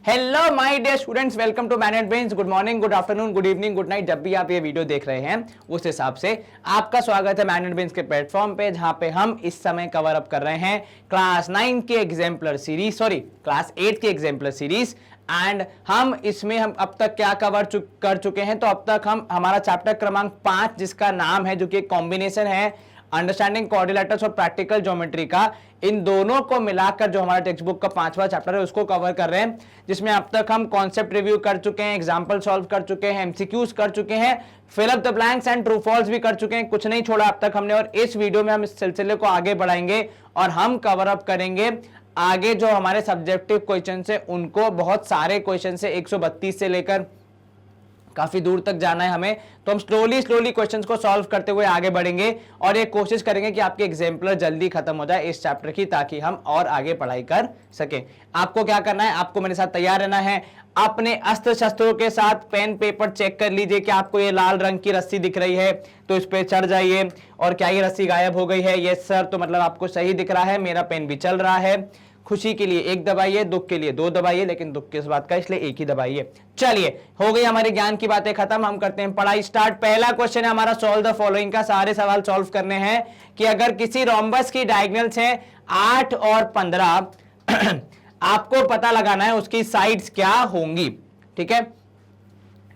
Hello my dear students, welcome to manage brains. Good morning, good afternoon, good evening, good night. जब भी आप ये video देख रहे हैं उस हिसाब से आपका स्वागत है मैनेज ब्रेन्स के प्लेटफॉर्म पे, जहां पे हम इस समय कवर अप कर रहे हैं क्लास 9 के एग्जाम्पलर सीरीज, क्लास 8 के एग्जाम्पलर सीरीज। एंड हम इसमें अब तक क्या कर चुके हैं, तो अब तक हम हमारा चैप्टर क्रमांक 5 जिसका नाम है, जो कि एक कॉम्बिनेशन है अंडरस्टैंडिंग क्वाड्रिलेटरल्स और प्रैक्टिकल ज्योमेट्री का, इन दोनों को मिलाकर जो हमारा टेक्स्ट बुक का 5वां चैप्टर है उसको कवर कर रहे हैं, जिसमें अब तक हम कॉन्सेप्ट रिव्यू कर चुके हैं, एग्जांपल सॉल्व कर चुके हैं, एमसीक्यूज कर चुके हैं, fill up the blanks and true false भी कर चुके हैं। कुछ नहीं छोड़ा अब तक हमने। और इस वीडियो में हम इस सिलसिले को आगे बढ़ाएंगे और हम कवर अप करेंगे आगे जो हमारे सब्जेक्टिव क्वेश्चन है उनको। बहुत सारे क्वेश्चन है, 132 से लेकर काफी दूर तक जाना है हमें, तो हम स्लोली क्वेश्चंस को सॉल्व करते हुए आगे बढ़ेंगे और ये कोशिश करेंगे कि आपके एग्जाम्पलर जल्दी खत्म हो जाए इस चैप्टर की, ताकि हम और आगे पढ़ाई कर सके। आपको क्या करना है, आपको मेरे साथ तैयार रहना है। अपने अस्त्र शस्त्रों के साथ पेन पेपर चेक कर लीजिए कि आपको ये लाल रंग की रस्सी दिख रही है तो इस पे चढ़ जाइए। और क्या ये रस्सी गायब हो गई है? यस सर, तो मतलब आपको सही दिख रहा है, मेरा पेन भी चल रहा है। खुशी के लिए 1 दबाइए, दुख के लिए 2 दबाइए, लेकिन दुख किस बात का, इसलिए 1 ही दबाइए। चलिए, हो गई हमारे ज्ञान की बातें खत्म, हम करते हैं पढ़ाई स्टार्ट। पहला क्वेश्चन है हमारा सॉल्व द फॉलोइंग का। सारे सवाल सॉल्व करने हैं कि अगर किसी रोम्बस की डायगोनल्स है 8 और 15, आपको पता लगाना है उसकी साइड्स क्या होंगी। ठीक है,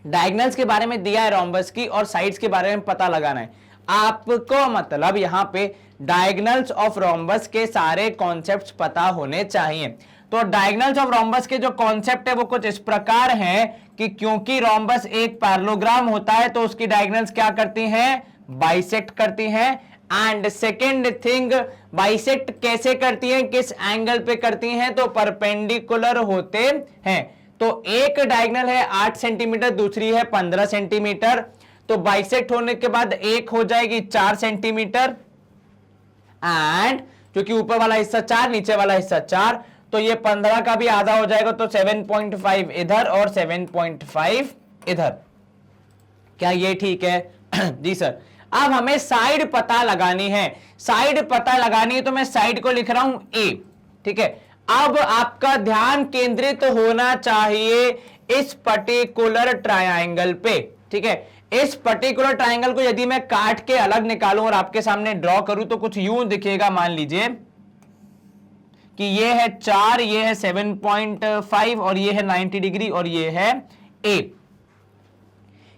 डायगोनल्स के बारे में दिया है रोम्बस की और साइड्स के बारे में पता लगाना है आपको। मतलब यहां पे डायगोनल्स ऑफ रोम्बस के सारे कॉन्सेप्ट्स पता होने चाहिए। तो डायगोनल्स ऑफ रोम्बस के जो कॉन्सेप्ट है वो कुछ इस प्रकार है कि क्योंकि रोम्बस एक पैरेललोग्राम होता है तो उसकी डायगोनल्स क्या करती हैं? बाइसेक्ट करती हैं। एंड सेकेंड थिंग, बाइसेक्ट कैसे करती हैं, किस एंगल पे करती हैं? तो परपेंडिकुलर होते हैं। तो एक डायगोनल है 8 सेंटीमीटर, दूसरी है 15 सेंटीमीटर, तो बाइसेक्ट होने के बाद एक हो जाएगी 4 सेंटीमीटर। एंड क्योंकि ऊपर वाला हिस्सा 4, नीचे वाला हिस्सा 4, तो ये 15 का भी आधा हो जाएगा, तो 7.5 इधर और 7.5 इधर। क्या ये ठीक है? जी सर। अब हमें साइड पता लगानी है। साइड पता लगानी है तो मैं साइड को लिख रहा हूं A। ठीक है, अब आपका ध्यान केंद्रित होना चाहिए इस पर्टिकुलर ट्रायंगल पे। ठीक है, इस पर्टिकुलर ट्रायंगल को यदि मैं काट के अलग निकालूं और आपके सामने ड्रॉ करूं तो कुछ यूं दिखेगा। मान लीजिए कि ये है 4, ये है 7.5 और ये है 90 डिग्री और ये है A।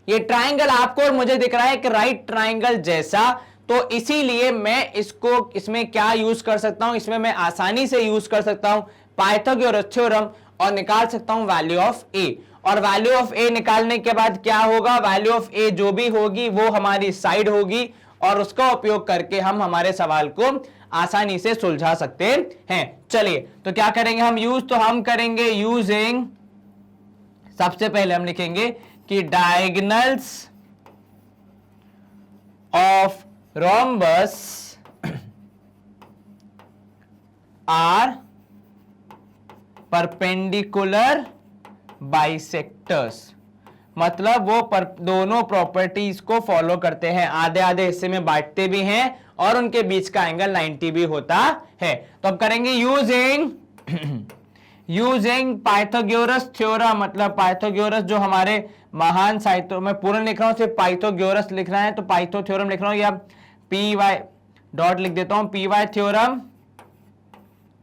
ये ट्रायंगल आपको और मुझे दिख रहा है कि राइट ट्रायंगल जैसा, तो इसीलिए मैं इसमें क्या यूज कर सकता हूं, इसमें मैं आसानी से यूज कर सकता हूं पाइथागोरस थ्योरम और निकाल सकता हूं वैल्यू ऑफ A। और वैल्यू ऑफ A निकालने के बाद क्या होगा, वैल्यू ऑफ A जो भी होगी वो हमारी साइड होगी और उसका उपयोग करके हम हमारे सवाल को आसानी से सुलझा सकते हैं। चलिए, तो क्या करेंगे हम यूज, तो हम करेंगे यूजिंग, सबसे पहले हम लिखेंगे कि diagonals of rhombus are perpendicular bisectors. मतलब वो दोनों प्रॉपर्टीज को फॉलो करते हैं, आधे आधे हिस्से में बांटते भी हैं और उनके बीच का एंगल 90 भी होता है। तो अब करेंगे यूजिंग पाइथागोरस थ्योरम। मतलब पाइथागोरस जो हमारे महान साहित्य में, पूर्ण लिख रहा हूं, सिर्फ पाइथागोरस लिखना है तो पाइथो थ्योरम लिख रहा हूं, या PY डॉट लिख देता हूं, PY थ्योरम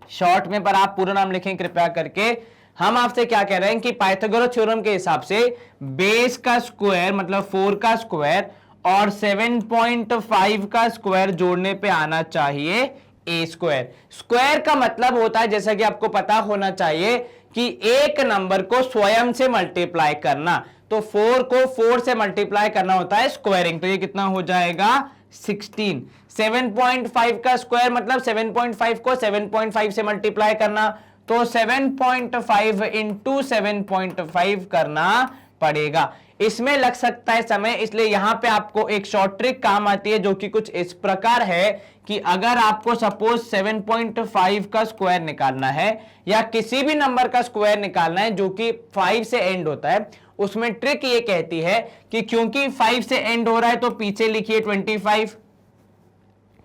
शॉर्ट में, पर आप पूरा नाम लिखें कृपया करके। हम आपसे क्या कह रहे हैं कि पाइथागोरस थ्योरम के हिसाब से बेस का स्क्वायर मतलब 4 का स्क्वायर और 7.5 का स्क्वायर जोड़ने पे आना चाहिए A स्क्वायर। स्क्वायर का मतलब होता है, जैसा कि आपको पता होना चाहिए, कि एक नंबर को स्वयं से मल्टीप्लाई करना। तो 4 को 4 से मल्टीप्लाई करना होता है स्क्वायरिंग। तो ये कितना हो जाएगा? 16। 7.5 का स्क्वायर मतलब 7.5 को 7.5 से मल्टीप्लाई करना, तो 7.5 इंटू 7.5 करना पड़ेगा। इसमें लग सकता है समय, इसलिए यहां पे आपको एक शॉर्ट ट्रिक काम आती है, जो कि कुछ इस प्रकार है कि अगर आपको सपोज 7.5 का स्क्वायर निकालना है या किसी भी नंबर का स्क्वायर निकालना है जो कि 5 से एंड होता है, उसमें ट्रिक ये कहती है कि क्योंकि 5 से एंड हो रहा है तो पीछे लिखिए 25।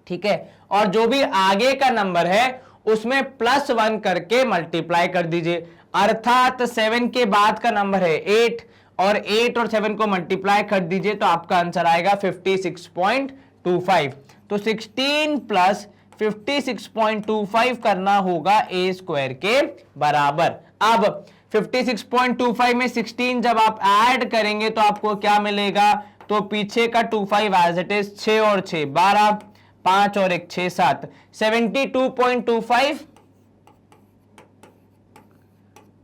ठीक है, और जो भी आगे का नंबर है उसमें +1 करके मल्टीप्लाई कर दीजिए। अर्थात 7 के बाद का नंबर है 8 और 8 और 7 को मल्टीप्लाई कर दीजिए तो आपका आंसर आएगा 56.25। तो 16 प्लस 56.25 करना होगा ए स्क्वायर के बराबर। अब 56.25 में 16 जब आप ऐड करेंगे तो आपको क्या मिलेगा, तो पीछे का 25 एज इट इज, 6 और 6 12, 5 और 1 6 7, 72.25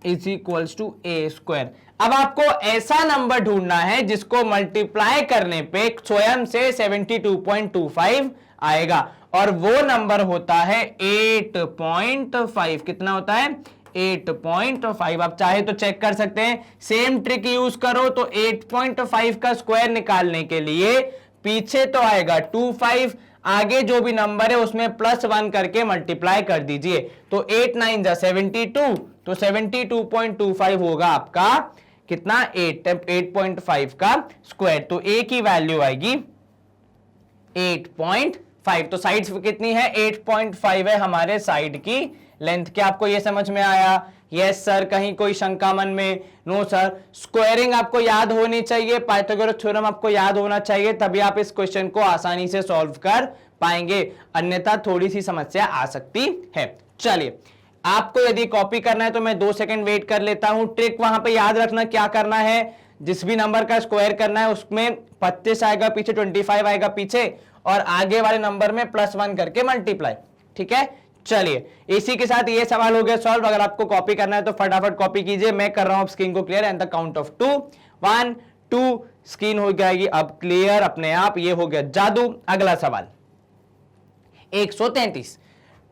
is equals to a square. अब आपको ऐसा नंबर ढूंढना है जिसको मल्टीप्लाई करने पे स्वयं से 72.25 आएगा, और वो नंबर होता है 8.5। कितना होता है, 8.5। आप चाहे तो चेक कर सकते हैं, सेम ट्रिक यूज करो तो 8.5 का स्क्वायर निकालने के लिए पीछे तो आएगा 25, आगे जो भी नंबर है उसमें +1 करके मल्टीप्लाई कर दीजिए, तो 8 9 जा 72, तो 72.25 होगा आपका कितना, 8.5 का स्क्वायर। तो ए की वैल्यू आएगी 8.5। तो साइड कितनी है, 8.5 है हमारे साइड की लेंथ। क्या आपको यह समझ में आया? Yes sir. कहीं कोई शंका मन में? No sir. स्क्वायरिंग आपको याद होनी चाहिए, पाइथागोरस थ्योरम आपको याद होना चाहिए, तभी आप इस क्वेश्चन को आसानी से सॉल्व कर पाएंगे, अन्यथा थोड़ी सी समस्या आ सकती है। चलिए, आपको यदि कॉपी करना है तो मैं 2 सेकंड वेट कर लेता हूं। ट्रिक वहां पे याद रखना, क्या करना है, जिस भी नंबर का स्क्वायर करना है उसमें 25 आएगा पीछे, 25 आएगा पीछे, और आगे वाले नंबर में +1 करके मल्टीप्लाई। ठीक है, चलिए इसी के साथ ये सवाल हो गया सॉल्व। अगर आपको कॉपी करना है तो फटाफट कॉपी कीजिए, मैं कर रहा हूं स्क्रीन को clear and the count of 2 1 2 screen हो जाएगी अब क्लियर अपने आप। ये हो गया जादू। अगला सवाल 133,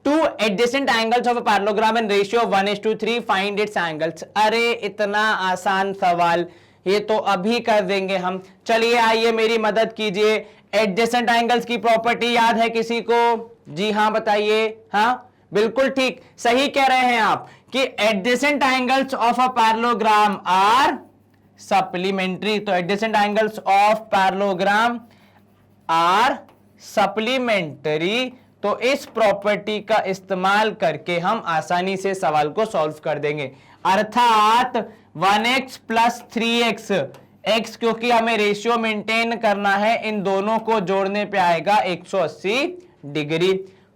two adjacent angles of a parallelogram and ratio of 1:3 find its angles. अरे इतना आसान सवाल, ये तो अभी कर देंगे हम। चलिए आइए मेरी मदद कीजिए। एडजेसेंट एंगल्स की प्रॉपर्टी याद है किसी को? जी हाँ बताइए। हाँ बिल्कुल ठीक, सही कह रहे हैं आप कि adjacent angles of a parallelogram are supplementary. तो adjacent angles of parallelogram are supplementary. तो इस प्रॉपर्टी का इस्तेमाल करके हम आसानी से सवाल को सॉल्व कर देंगे, अर्थात 1x + 3x, x क्योंकि हमें रेशियो मेंटेन करना है, इन दोनों को जोड़ने पे आएगा 180 डिग्री।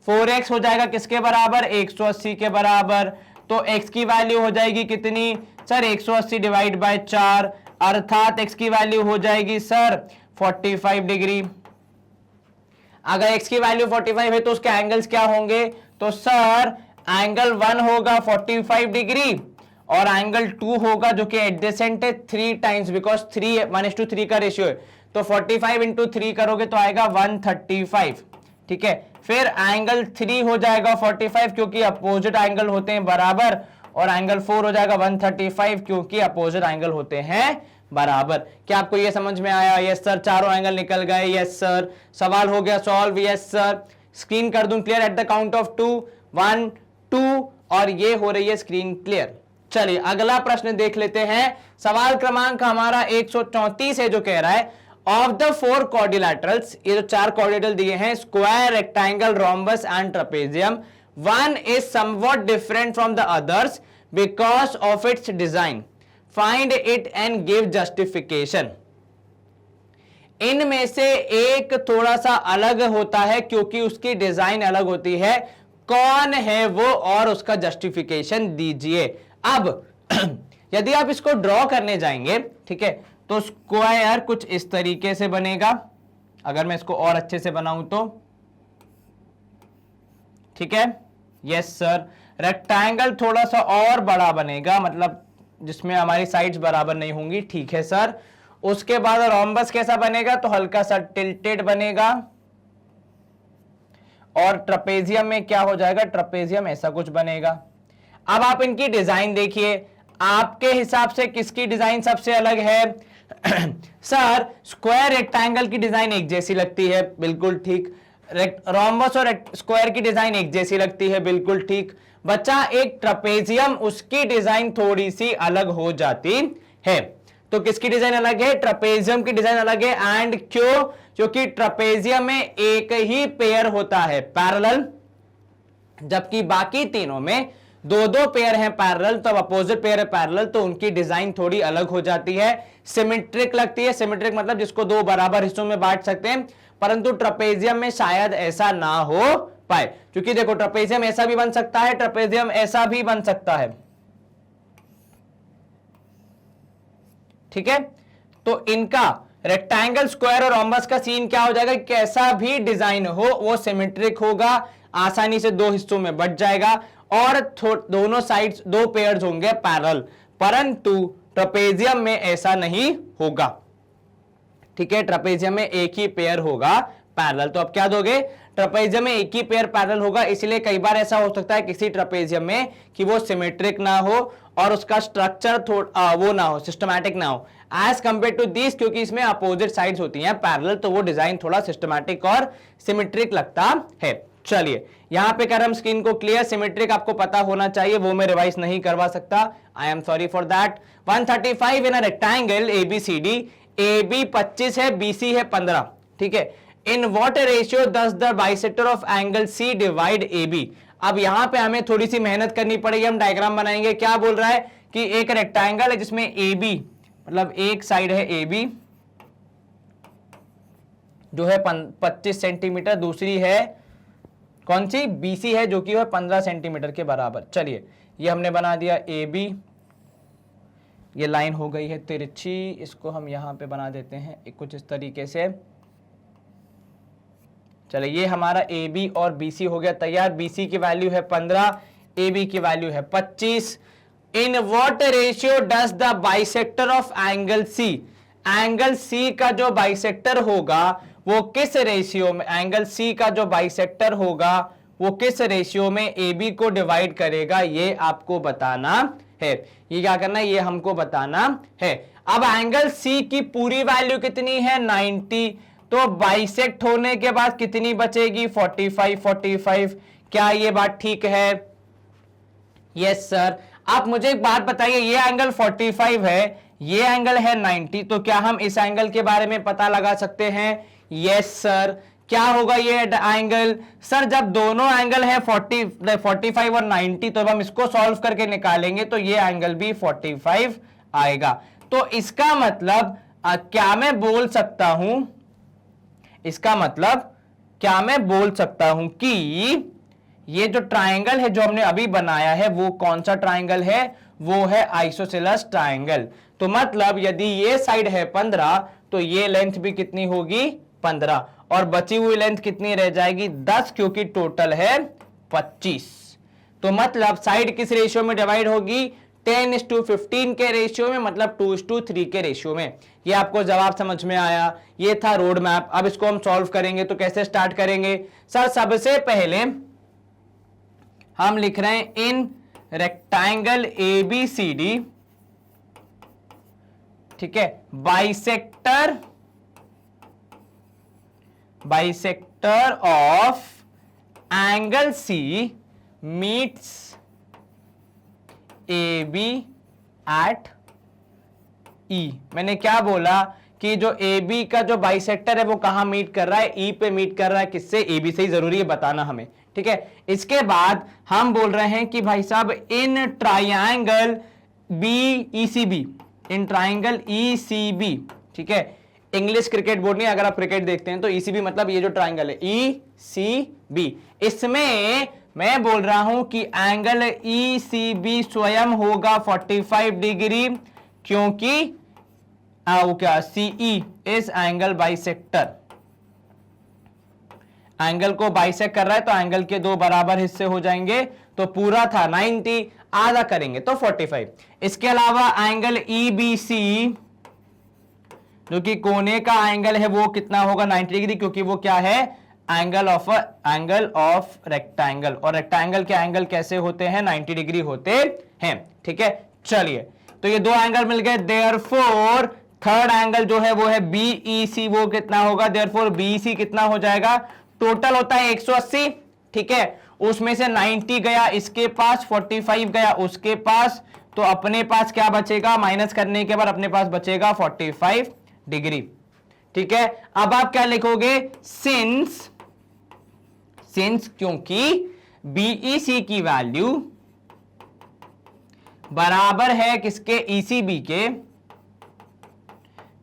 4x हो जाएगा किसके बराबर, 180 के बराबर। तो x की वैल्यू हो जाएगी कितनी सर, 180 डिवाइड बाय 4, अर्थात x की वैल्यू हो जाएगी सर 45 डिग्री। अगर x की वैल्यू 45 है तो उसके एंगल्स क्या होंगे, तो सर एंगल 1 होगा 45 डिग्री और एंगल 2 होगा जो कि एडजेसेंट है 3 टाइम्स, बिकॉज 1:3 का रेशियो है। तो 45 × 3 करोगे तो आएगा 135। ठीक है, फिर एंगल 3 हो जाएगा 45 क्योंकि अपोजिट एंगल होते हैं बराबर, और एंगल 4 हो जाएगा 135 क्योंकि अपोजिट एंगल होते हैं बराबर। क्या आपको यह समझ में आया? Yes sir. चारों एंगल निकल गए। Yes sir. सवाल हो गया सॉल्व। Yes sir. स्क्रीन कर दूं clear at the count of 2 1 2, और ये हो रही है स्क्रीन क्लियर। चलिए अगला प्रश्न देख लेते हैं। सवाल क्रमांक हमारा 134 है जो कह रहा है ऑफ द 4 क्वाड्रिलैटरल्स, ये जो 4 क्वाड्रिलैटरल दिए हैं, square, rectangle, rhombus and trapezium, one is somewhat different from the others because of its design, find it and give justification. इनमें से एक थोड़ा सा अलग होता है क्योंकि उसकी डिजाइन अलग होती है, कौन है वो और उसका जस्टिफिकेशन दीजिए। अब यदि आप इसको ड्रॉ करने जाएंगे, ठीक है, तो स्क्वायर कुछ इस तरीके से बनेगा। अगर मैं इसको और अच्छे से बनाऊं तो, ठीक है, यस सर। रेक्टेंगल थोड़ा सा और बड़ा बनेगा, मतलब जिसमें हमारी साइड्स बराबर नहीं होंगी, ठीक है सर। उसके बाद रोम्बस कैसा बनेगा, तो हल्का सा टिल्टेड बनेगा। और ट्रेपेजियम में क्या हो जाएगा, ट्रेपेजियम ऐसा कुछ बनेगा। अब आप इनकी डिजाइन देखिए, आपके हिसाब से किसकी डिजाइन सबसे अलग है? सर स्क्वायर रेक्टेंगल की डिजाइन एक जैसी लगती है, बिल्कुल ठीक। रोम्बस और स्क्वायर की डिजाइन एक जैसी लगती है, बिल्कुल ठीक। बच्चा एक ट्रेपेजियम, उसकी डिजाइन थोड़ी सी अलग हो जाती है। तो किसकी डिजाइन अलग है? ट्रेपेजियम की डिजाइन अलग है। एंड क्यों? क्योंकि ट्रेपेजियम में एक ही पेयर होता है पैरेलल, जबकि बाकी तीनों में दो दो पेयर हैं पैरेलल, तो अब अपोजिट पेयर है पैरेलल, तो उनकी डिजाइन थोड़ी अलग हो जाती है, सिमेट्रिक लगती है। सिमेट्रिक मतलब जिसको दो बराबर हिस्सों में बांट सकते हैं, परंतु ट्रेपेजियम में शायद ऐसा ना हो पाए, क्योंकि देखो ट्रेपेजियम ऐसा भी बन सकता है, ट्रेपेजियम ऐसा भी बन सकता है, ठीक है। तो इनका रेक्टेंगल, स्क्वायर और रोम्बस का सीन क्या हो जाएगा, कैसा भी डिजाइन हो वो सिमेट्रिक होगा, आसानी से दो हिस्सों में बट जाएगा और दोनों साइड्स दो पेयर्स होंगे पैरेलल, परंतु ट्रेपेजियम में ऐसा नहीं होगा, ठीक है। ट्रेपेजियम में एक ही पेयर होगा पैरेलल। तो अब क्या दोगे, ट्रेपेजियम में एक ही पेयर पैरेलल होगा, इसलिए कई बार ऐसा हो सकता है किसी ट्रेपेजियम में कि वो सिमेट्रिक ना हो और उसका स्ट्रक्चर वो ना हो, सिस्टमैटिक ना हो एज कंपेयर टू दिस, क्योंकि इसमें अपोजिट साइड्स होती हैं पैरेलल, तो वो डिजाइन थोड़ा सिस्टमैटिक और सिमेट्रिक लगता है। चलिए यहां पे कर हम स्क्रीन को क्लियर, सिमेट्रिक आपको पता होना चाहिए, वो मैं रिवाइज नहीं करवा सकता, I am sorry for that. 135 in a rectangle ABCD, AB 25 है, BC है 15, ठीक है। In what ratio does the bisector of angle C divide AB। अब यहां पे हमें थोड़ी सी मेहनत करनी पड़ेगी, हम डायग्राम बनाएंगे। क्या बोल रहा है कि एक रेक्टेंगल है जिसमें AB मतलब एक साइड है AB जो है 25 सेंटीमीटर, दूसरी है कौन सी, BC है जो कि है 15 सेंटीमीटर के बराबर। चलिए ये हमने बना दिया AB, ये लाइन हो गई है तिरछी, इसको हम यहां पे बना देते हैं कुछ इस तरीके से। चलिए ये हमारा AB और BC हो गया तैयार। BC की वैल्यू है 15, AB की वैल्यू है 25। In what ratio does the bisector of angle C, angle C का जो बाइसेक्टर होगा वो किस रेशियो में, एंगल C का जो बाइसेक्टर होगा वो किस रेशियो में AB को डिवाइड करेगा, ये आपको बताना है। ये क्या करना है, ये हमको बताना है। अब एंगल C की पूरी वैल्यू कितनी है 90, तो बाइसेक्ट होने के बाद कितनी बचेगी 45। क्या ये बात ठीक है? Yes sir. आप मुझे एक बात बताइए, ये एंगल 45 है, ये एंगल है 90, तो क्या हम इस एंगल के बारे में पता लगा सकते हैं? Yes sir. क्या होगा ये एंगल? सर जब दोनों एंगल है 45 और 90, तो हम इसको सॉल्व करके निकालेंगे तो ये एंगल भी 45 आएगा। तो इसका मतलब क्या मैं बोल सकता हूं, इसका मतलब क्या मैं बोल सकता हूं कि ये जो ट्राइंगल है जो हमने अभी बनाया है वो कौन सा ट्राइंगल है, वो है आइसोसेलेस ट्राइंगल। तो मतलब यदि ये साइड है 15 तो ये लेंथ भी कितनी होगी 15, और बची हुई लेंथ कितनी रह जाएगी 10, क्योंकि टोटल है 25। तो मतलब साइड किस रेशियो में डिवाइड होगी 10:15 के रेशियो में, मतलब 2:3 के रेशियो में। ये आपको जवाब समझ में आया, ये था रोड मैप। अब इसको हम सॉल्व करेंगे, तो कैसे स्टार्ट करेंगे सर? सबसे पहले हम लिख रहे हैं इन रेक्टेंगल ABCD, ठीक है, bisector of angle C meets AB at E। मैंने क्या बोला कि जो AB का जो बाइसेक्टर है वो कहां मीट कर रहा है, E पे मीट कर रहा है। किससे? AB से ही। जरूरी है बताना हमें, ठीक है। इसके बाद हम बोल रहे हैं कि भाई साहब in triangle BECB, in triangle ECB, ठीक है, इंग्लिश क्रिकेट बोर्ड नहीं, अगर आप क्रिकेट देखते हैं तो ECB मतलब ये जो ट्राइंगल है ECB, इसमें मैं बोल रहा हूं कि एंगल ECB स्वयं होगा 45 डिग्री, क्योंकि वो क्या CE इस एंगल बाइसेक्टर, एंगल को बाइसेक्ट कर रहा है, तो एंगल के दो बराबर हिस्से हो जाएंगे। तो पूरा था 90, आधा करेंगे तो 45। इसके अलावा एंगल EBC जो कि कोने का एंगल है वो कितना होगा 90 डिग्री, क्योंकि वो क्या है एंगल ऑफ रेक्टेंगल, और रेक्टेंगल के एंगल कैसे होते हैं 90 डिग्री होते हैं, ठीक है। चलिए तो ये दो एंगल मिल गए, देयरफॉर थर्ड एंगल जो है वो है BEC, वो कितना होगा, देयरफॉर BEC कितना हो जाएगा, टोटल होता है 180, ठीक है, उसमें से 90 गया इसके पास, 45 गया उसके पास, तो अपने पास क्या बचेगा, माइनस करने के बाद अपने पास बचेगा 45 डिग्री, ठीक है। अब आप क्या लिखोगे, सिंस क्योंकि BEC की वैल्यू बराबर है किसके, ECB के,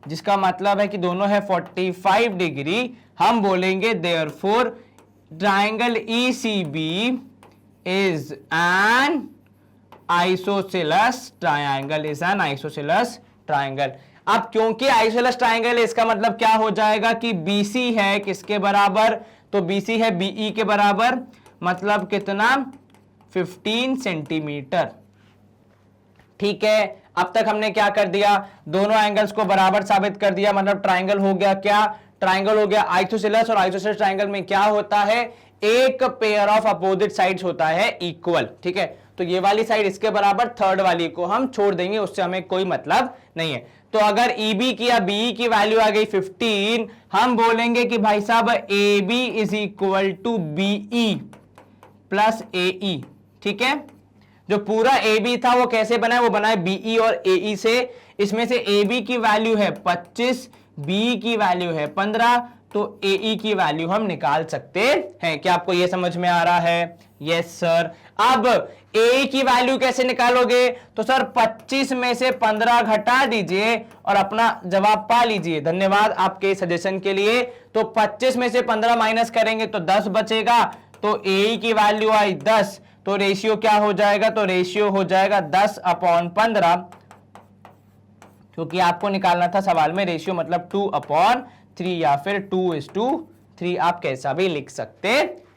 जिसका मतलब है कि दोनों है 45 डिग्री, हम बोलेंगे therefore triangle ECB is an isosceles triangle, is an isosceles triangle. अब क्योंकि आइसोसेलेस ट्राइंगल है, इसका मतलब क्या हो जाएगा कि BC है किसके बराबर, तो BC है BE के बराबर, मतलब कितना, 15 सेंटीमीटर। ठीक है, अब तक हमने क्या कर दिया, दोनों एंगल्स को बराबर साबित कर दिया, मतलब ट्राइंगल हो गया क्या, ट्राइंगल हो गया आइसोसेलेस। और आइसोसेलेस ट्राइंगल में क्या होता है, एक पेयर ऑफ अपोजिट साइड्स होता है इक्वल। ठीक है, तो ये वाली साइड इसके बराबर, थर्ड वाली को हम छोड़ देंगे, उससे हमें कोई मतलब नहीं है। तो अगर EB की या BE की वैल्यू आ गई 15, हम बोलेंगे कि भाई साहब AB is equal to BE plus AE। ठीक है, जो पूरा AB था वो कैसे बना है, वो बना है BE और AE से। इसमें से AB की वैल्यू है 25, BE की वैल्यू है 15, तो AE की वैल्यू हम निकाल सकते हैं। क्या आपको ये समझ में आ रहा है? Yes sir. अब AE की वैल्यू कैसे निकालोगे, तो सर 25 में से 15 घटा दीजिए और अपना जवाब पा लीजिए। धन्यवाद आपके सजेशन के लिए। तो 25 में से 15 माइनस करेंगे तो 10 बचेगा, तो AE की वैल्यू आई 10, तो रेशियो क्या हो जाएगा, तो रेशियो हो जाएगा 10/15, क्योंकि आपको निकालना था सवाल में रेशियो, मतलब 2/3 या फिर 2:3, आप कैसा भी लिख सकते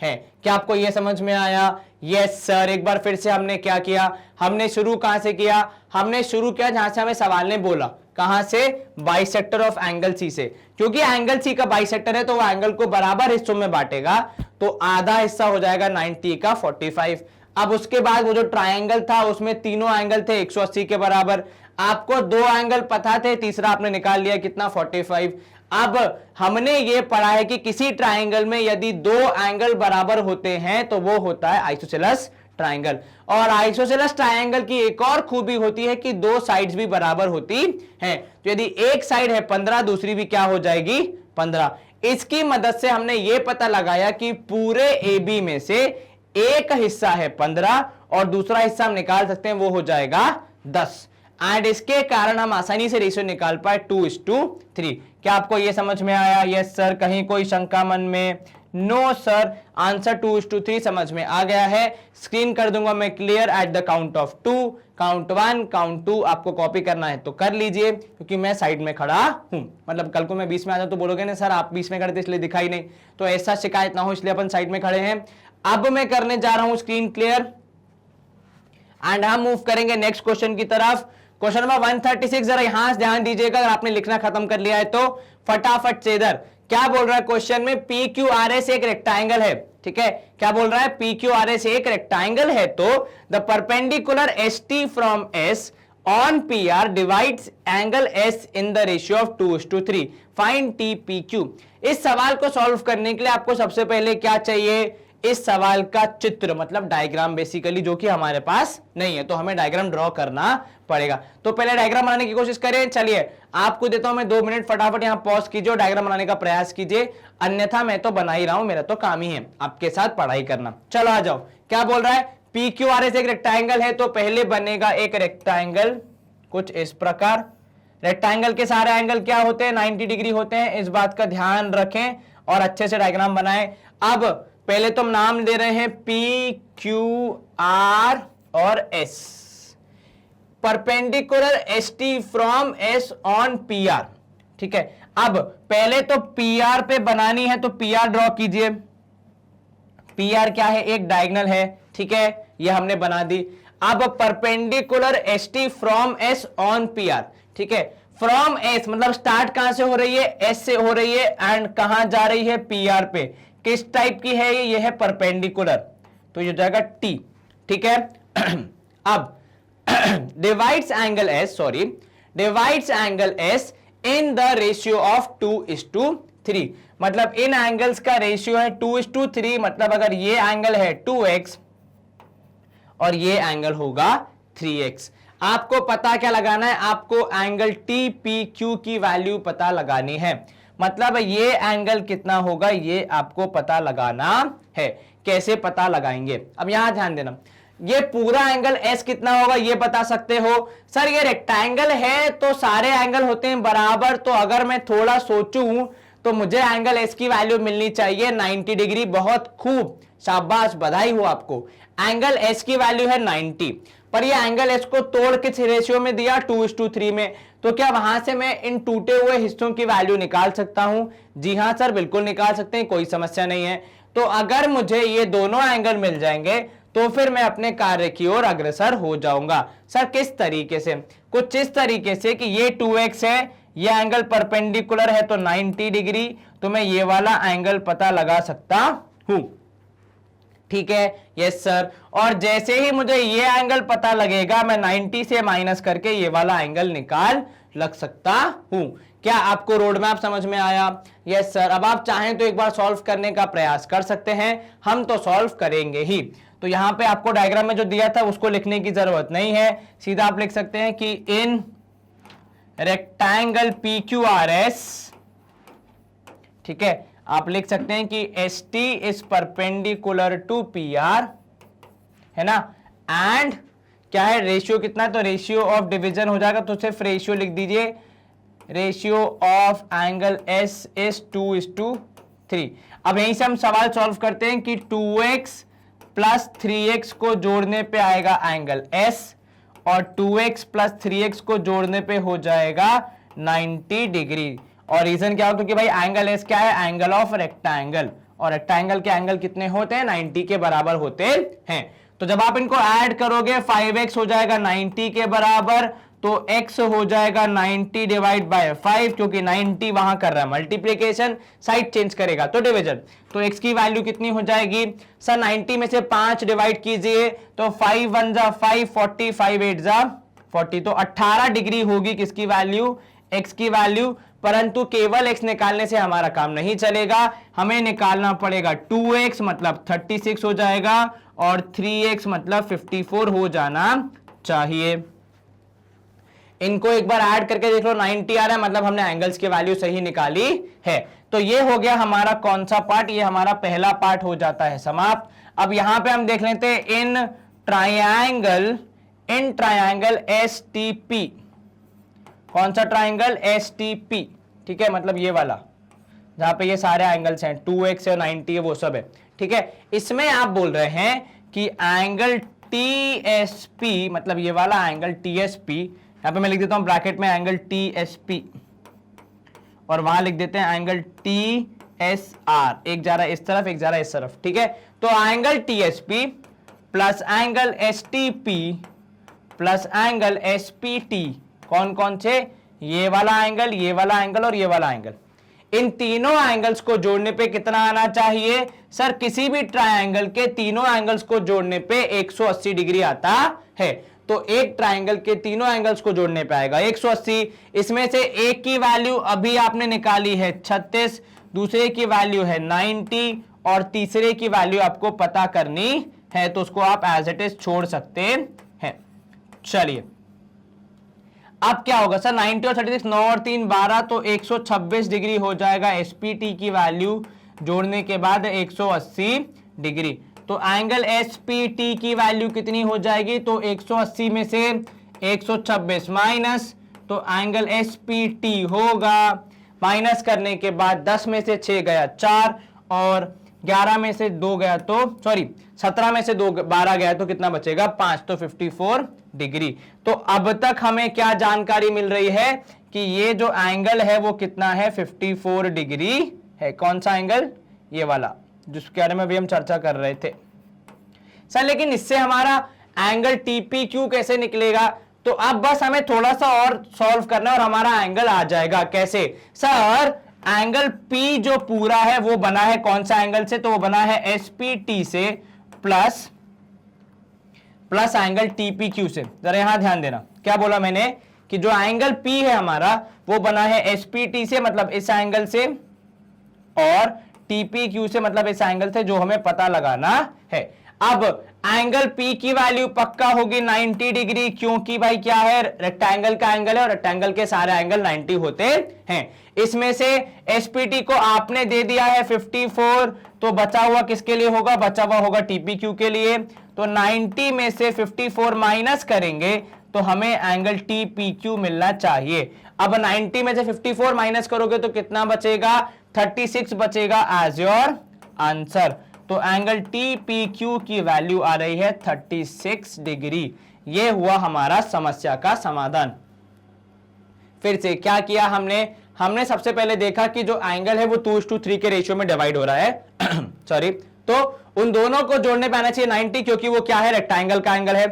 हैं। क्या आपको यह समझ में आया? Yes sir. एक बार फिर से हमने क्या किया, हमने शुरू कहां से किया, हमने शुरू किया जहां से हमें सवाल ने बोला, कहां से, बाइसेक्टर ऑफ एंगल सी से। क्योंकि एंगल सी का बाइसेक्टर है तो वो एंगल को बराबर हिस्सों में बांटेगा, तो आधा हिस्सा हो जाएगा 90 का 45। अब उसके बाद वो जो ट्रायंगल था उसमें तीनों एंगल थे 180 के बराबर, आपको दो एंगल पता थे, तीसरा आपने निकाल लिया कितना, 45। अब हमने ये पढ़ा है कि किसी ट्रायंगल में यदि दो एंगल बराबर होते हैं तो वो होता है आइसोसेलेस ट्रायंगल। और आइसोसेलेस ट्रायंगल की एक और खूबी होती है कि दो साइड्स भी बराबर होती हैं। तो यदि एक साइड है 15, दूसरी भी क्या हो जाएगी, 15। इसकी मदद से हमने ये पता लगाया कि पूरे AB में से एक हिस्सा है 15 और दूसरा हिस्सा हम निकाल सकते हैं, वो हो जाएगा 10। एंड इसके कारण हम आसानी से रेशियो निकाल पाए 2:3। क्या आपको यह समझ में आया? Yes sir. कहीं कोई शंका मन में? No sir. आंसर 2:3 समझ में आ गया है। स्क्रीन कर दूंगा मैं clear at the count of 2। Count 1, count 2। आपको कॉपी करना है तो कर लीजिए, क्योंकि मैं साइड में खड़ा हूं। मतलब कल को मैं बीच में आ जाऊं तो बोलोगे ना सर आप बीच में खड़े थे इसलिए दिखाई नहीं, तो ऐसा शिकायत ना हो इसलिए अपन साइड में खड़े हैं। अब मैं करने जा रहा हूं स्क्रीन क्लियर एंड हम मूव करेंगे नेक्स्ट क्वेश्चन की तरफ। क्वेश्चन नंबर 136, जरा यहां से ध्यान दीजिएगा, अगर आपने लिखना खत्म कर लिया है तो फटाफट से इधर क्या बोल रहा है क्वेश्चन में, PQRS एक रेक्टेंगल है। ठीक है, क्या बोल रहा है, PQRS एक रेक्टेंगल है, तो the perpendicular ST from S on PR divides angle S in the ratio of 2:3। Find TPQ। इस सवाल को सॉल्व करने के लिए आपको सबसे पहले क्या चाहिए, इस सवाल का चित्र, मतलब डायग्राम बेसिकली, जो कि हमारे पास नहीं है, तो हमें डायग्राम ड्रॉ करना पड़ेगा। तो पहले डायग्राम बनाने की कोशिश करें। चलिए आपको देता हूं मैं 2 मिनट, फटाफट यहां पॉज कीजिए और डायग्राम बनाने का प्रयास कीजिए, अन्यथा मैं तो बना ही रहा हूं, मेरा तो काम ही है आपके साथ पढ़ाई करना। चलो आ जाओ। क्या बोल रहा है, PQRS एक रेक्टेंगल है, तो पहले बनेगा एक रेक्टेंगल कुछ इस प्रकार। रेक्टेंगल के सारे एंगल क्या होते हैं, 90 डिग्री होते हैं, इस बात का ध्यान रखें और अच्छे से डायग्राम बनाएं। अब पहले तो हम नाम दे रहे हैं PQR और S, perpendicular ST from S on PR। ठीक है, अब पहले तो PR पे बनानी है, तो PR ड्रॉ कीजिए। PR क्या है, एक डायगोनल है। ठीक है, ये हमने बना दी। अब perpendicular ST from S on PR। ठीक है, फ्रॉम S मतलब स्टार्ट कहां से हो रही है, S से हो रही है, एंड कहां जा रही है, PR पे। किस टाइप की है ये है परपेंडिकुलर, तो ये हो जाएगा T। ठीक है, अब divides angle S in the ratio of 2:3। मतलब इन एंगल्स का रेशियो है 2:3, मतलब अगर ये एंगल है 2x और ये एंगल होगा 3x। आपको पता क्या लगाना है, आपको एंगल TPQ की वैल्यू पता लगानी है। मतलब ये एंगल कितना होगा ये आपको पता लगाना है। कैसे पता लगाएंगे, अब यहां ध्यान देना, ये पूरा एंगल एस कितना होगा ये बता सकते हो? सर ये रेक्टेंगल है तो सारे एंगल होते हैं बराबर, तो अगर मैं थोड़ा सोचूं तो मुझे एंगल एस की वैल्यू मिलनी चाहिए 90 डिग्री। बहुत खूब, शाबाश, बधाई हो आपको। एंगल एस की वैल्यू है 90, पर ये एंगल एस को तोड़ किस रेशियो में दिया? 2:3 में। तो क्या वहां से मैं इन टूटे हुए हिस्सों की वैल्यू निकाल सकता हूं? जी हां सर, बिल्कुल निकाल सकते हैं, कोई समस्या नहीं है। तो अगर मुझे ये दोनों एंगल मिल जाएंगे तो फिर मैं अपने कार्य की ओर अग्रसर हो जाऊंगा। सर किस तरीके से? कुछ इस तरीके से कि ये 2x है, ये एंगल परपेंडिकुलर है तो 90 डिग्री, तो मैं ये वाला एंगल पता लगा सकता हूं। ठीक है, यस सर। और जैसे ही मुझे ये एंगल पता लगेगा मैं 90 से माइनस करके ये वाला एंगल निकाल लग सकता हूं। क्या आपको रोड मैप समझ में आया? Yes sir. अब आप चाहें तो एक बार सॉल्व करने का प्रयास कर सकते हैं, हम तो सॉल्व करेंगे ही। तो यहां पे आपको डायग्राम में जो दिया था उसको लिखने की जरूरत नहीं है, सीधा आप लिख सकते हैं कि इन रेक्टेंगल PQRS, ठीक है, आप लिख सकते हैं कि ST is perpendicular to PR, है ना, एंड क्या है रेशियो कितना? तो रेशियो ऑफ डिवीजन हो जाएगा, तो सिर्फ रेशियो लिख दीजिए, ratio of angle S is 2:3। अब यहीं से हम सवाल सॉल्व करते हैं कि 2x प्लस 3x को जोड़ने पे आएगा एंगल S, और 2x प्लस 3x को जोड़ने पे हो जाएगा 90 डिग्री। और रीजन क्या हो? क्योंकि भाई एंगल एस क्या है? एंगल ऑफ रेक्टेंगल, और रेक्टेंगल के एंगल कितने होते हैं? 90 के बराबर होते हैं। तो जब आप इनको ऐड करोगे 5x हो जाएगा 90 के बराबर, तो x हो जाएगा 90 डिवाइड बाय 5, क्योंकि 90 वहां कर रहा है मल्टीप्लीकेशन, साइड चेंज करेगा तो डिवीजन। तो x की वैल्यू कितनी हो जाएगी? सर 90 में से 5 डिवाइड कीजिए तो 5 1 जा 5, 40, 5 8 जा 40, तो 18 डिग्री होगी किसकी वैल्यू? x की वैल्यू। परंतु केवल x निकालने से हमारा काम नहीं चलेगा, हमें निकालना पड़ेगा 2x मतलब 36 हो जाएगा, और 3x मतलब 54 हो जाना चाहिए। इनको एक बार ऐड करके देख लो, 90 आ रहा है, मतलब हमने एंगल्स की वैल्यू सही निकाली है। तो ये हो गया हमारा कौन सा पार्ट? ये हमारा पहला पार्ट हो जाता है समाप्त। अब यहां पे हम देख लेते हैं इन ट्रायंगल STP। कौन सा ट्रायंगल? STP, ठीक है, मतलब ये वाला जहां पे ये सारे एंगल्स हैं, 2x है, 90 है, वो सब है, ठीक है। इसमें आप बोल रहे हैं कि एंगल TSP, मतलब ये वाला एंगल TSP, यहां पे मैं लिख देता हूं ब्रैकेट में एंगल TSP, और वहां लिख देते हैं एंगल TSR, एक जा रहा है इस तरफ, एक जा रहा है इस तरफ, ठीक है। तो angle TSP plus angle STP plus angle SPT, कौन कौन से? ये वाला एंगल, ये वाला एंगल और ये वाला एंगल। इन तीनों एंगल्स को जोड़ने पे कितना आना चाहिए? सर किसी भी ट्रायंगल के तीनों एंगल्स को जोड़ने पे 180 डिग्री आता है। तो एक ट्रायंगल के तीनों एंगल्स को जोड़ने पे आएगा 180। इसमें से एक की वैल्यू अभी आपने निकाली है 36, दूसरे की वैल्यू है 90, और तीसरे की वैल्यू आपको पता करनी है, तो उसको आप एज इट इज छोड़ सकते हैं। चलिए अब क्या होगा? सर 90 और 36, 9 और 3 12, तो 126 डिग्री हो जाएगा। SPT की वैल्यू जोड़ने के बाद 180 डिग्री। तो एंगल SPT की वैल्यू कितनी हो जाएगी? तो 180 में से 126 माइनस, तो एंगल SPT होगा, माइनस करने के बाद 10 में से 6 गया 4, और 11 में से 2 गया तो 17 में से 2 12 गया तो कितना बचेगा? 5, तो 54 डिग्री। तो अब तक हमें क्या जानकारी मिल रही है कि ये जो एंगल है वो कितना है? 54 डिग्री है। कौन सा एंगल? ये वाला, जिसके बारे में अभी हम चर्चा कर रहे थे। सर लेकिन इससे हमारा एंगल TPQ कैसे निकलेगा? तो अब बस हमें थोड़ा सा और सॉल्व करना है और हमारा एंगल आ जाएगा। कैसे? सर एंगल P जो पूरा है वो बना है कौन सा एंगल से? तो वो बना है SPT से प्लस एंगल TPQ से। जरा यहां ध्यान देना, क्या बोला मैंने कि जो एंगल P है हमारा वो बना है SPT से, मतलब इस एंगल से, और TPQ से, मतलब इस एंगल से, जो हमें पता लगाना है। अब एंगल P की वैल्यू पक्का होगी 90 डिग्री, क्योंकि भाई क्या है? रेक्टेंगल का एंगल है, और रेक्टेंगल के सारे एंगल 90 होते हैं। इसमें से SPT को आपने दे दिया है 54, तो बचा हुआ किसके लिए होगा? बचा हुआ होगा TPQ के लिए। तो 90 में से 54 माइनस करेंगे तो हमें एंगल TPQ मिलना चाहिए। अब 90 में से 54 माइनस करोगे तो कितना बचेगा, 36 बचेगा एज योर आंसर। तो एंगल TPQ की वैल्यू आ रही है 36 डिग्री। ये हुआ हमारा समस्या का समाधान। फिर से क्या किया हमने सबसे पहले देखा कि जो एंगल है वो 2:3 के रेशियो में डिवाइड हो रहा है सॉरी, तो उन दोनों को जोड़ने पे आना चाहिए 90, क्योंकि वो क्या है, रेक्टेंगल का एंगल है।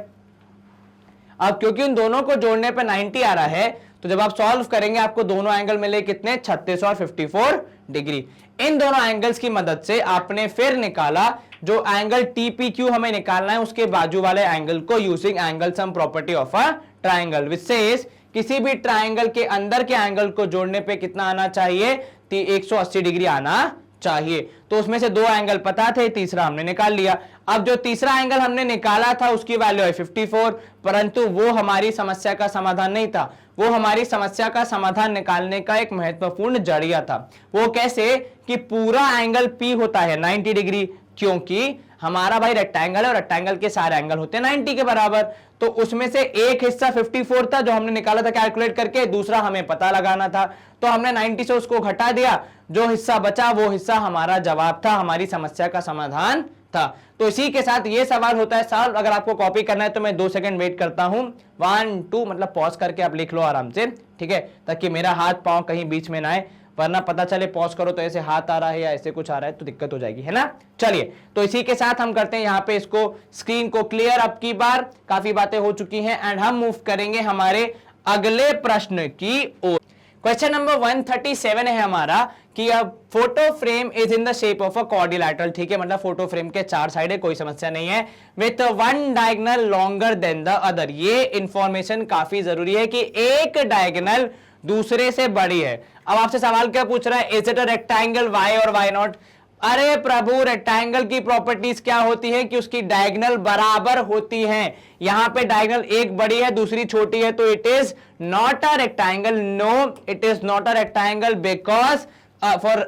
अब क्योंकि उन दोनों को जोड़ने पे 90 आ रहा है, तो जब आप सॉल्व करेंगे आपको दोनों एंगल मिले कितने, 36 और 54 डिग्री। इन दोनों एंगल्स की मदद से आपने फिर निकाला जो एंगल TPQ हमें निकालना है उसके बाजू वाले एंगल को, using angle sum property of a triangle, which says किसी भी ट्राइंगल के अंदर के एंगल को जोड़ने पे कितना आना चाहिए, 180 डिग्री आना चाहिए। तो उसमें से दो एंगल पता थे, तीसरा हमने निकाल लिया। अब जो तीसरा एंगल हमने निकाला था उसकी वैल्यू है 54, परंतु वो हमारी समस्या का समाधान नहीं था। वो हमारी समस्या का समाधान निकालने का एक महत्वपूर्ण जरिया था। वो कैसे कि पूरा एंगल P होता है 90 डिग्री, क्योंकि हमारा भाई रेक्टेंगल है और रेक्टेंगल के सारे एंगल होते हैं 90 के बराबर। तो उसमें से एक हिस्सा 54 था जो हमने निकाला था कैलकुलेट करके, दूसरा हमें पता लगाना था, तो हमने 90 से उसको घटा दिया, जो हिस्सा बचा वो हिस्सा हमारा जवाब था, हमारी समस्या का समाधान था। तो इसी के साथ ये सवाल होता है सॉल्व। अगर आपको कॉपी करना है तो मैं 2 सेकंड वेट करता हूं, 1 2 मतलब पॉज करके आप लिख लो आराम से, ठीक है, ताकि मेरा हाथ पांव कहीं बीच में ना आए, वरना पता चले पॉज करो तो ऐसे हाथ आ रहा है या ऐसे कुछ आ रहा है तो दिक्कत हो जाएगी, है ना। चलिए, तो इसी के साथ हम करते हैं यहाँ पे इसको स्क्रीन को क्लियर। अब की बार काफी बातें हो चुकी हैं एंड हम मूव करेंगे हमारे अगले प्रश्न की ओर। क्वेश्चन नंबर 137 है हमारा कि अब photo frame is in the shape of a quadrilateral, ठीक है, मतलब फोटो फ्रेम के 4 साइड है, कोई समस्या नहीं है, with one diagonal longer than the other. ये इंफॉर्मेशन काफी जरूरी है कि एक डायगोनल दूसरे से बड़ी है। अब आपसे सवाल क्या पूछ रहा है, is it a rectangle, why और वाई नॉट। अरे प्रभु, रेक्टेंगल की प्रॉपर्टीज क्या होती है कि उसकी डायगोनल बराबर होती हैं। यहां पे डायगोनल एक बड़ी है दूसरी छोटी है, तो it is not a rectangle. No, it is not a rectangle because for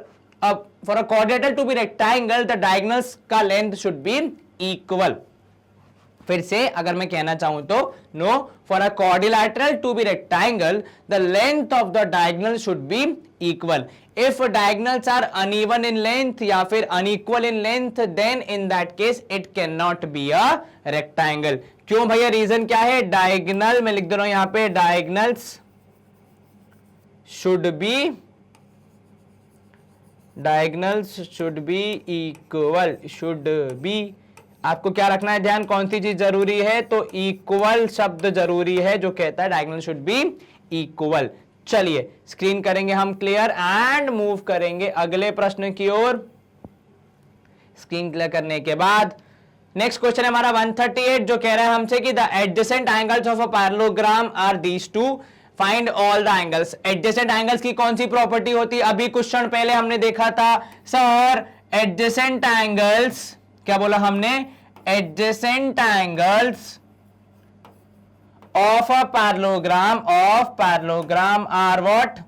a quadrilateral to be rectangle the diagonals का लेंथ शुड बी इक्वल। फिर से अगर मैं कहना चाहूं तो no, for a quadrilateral to be rectangle the length of the diagonal should be equal. If diagonals are uneven in length या फिर unequal in length, then in that case it can not be a rectangle. क्यों भैया, reason क्या है, diagonal मैं लिख दे रहा हूं यहां पे, diagonals should be equal, should be. आपको क्या रखना है ध्यान, कौन सी चीज जरूरी है, तो इक्वल शब्द जरूरी है जो कहता है डायगोनल शुड बी इक्वल। चलिए स्क्रीन करेंगे हम क्लियर एंड मूव करेंगे अगले प्रश्न की ओर। स्क्रीन क्लियर करने के बाद नेक्स्ट क्वेश्चन है हमारा 138 जो कह रहा है हमसे कि the adjacent angles of a parallelogram are these two, find all the angles. Adjacent angles की कौन सी प्रॉपर्टी होती है, अभी कुछ क्षण पहले हमने देखा था सर, एडजेसेंट एंगल्स, क्या बोला हमने, adjacent angles of a parallelogram are what,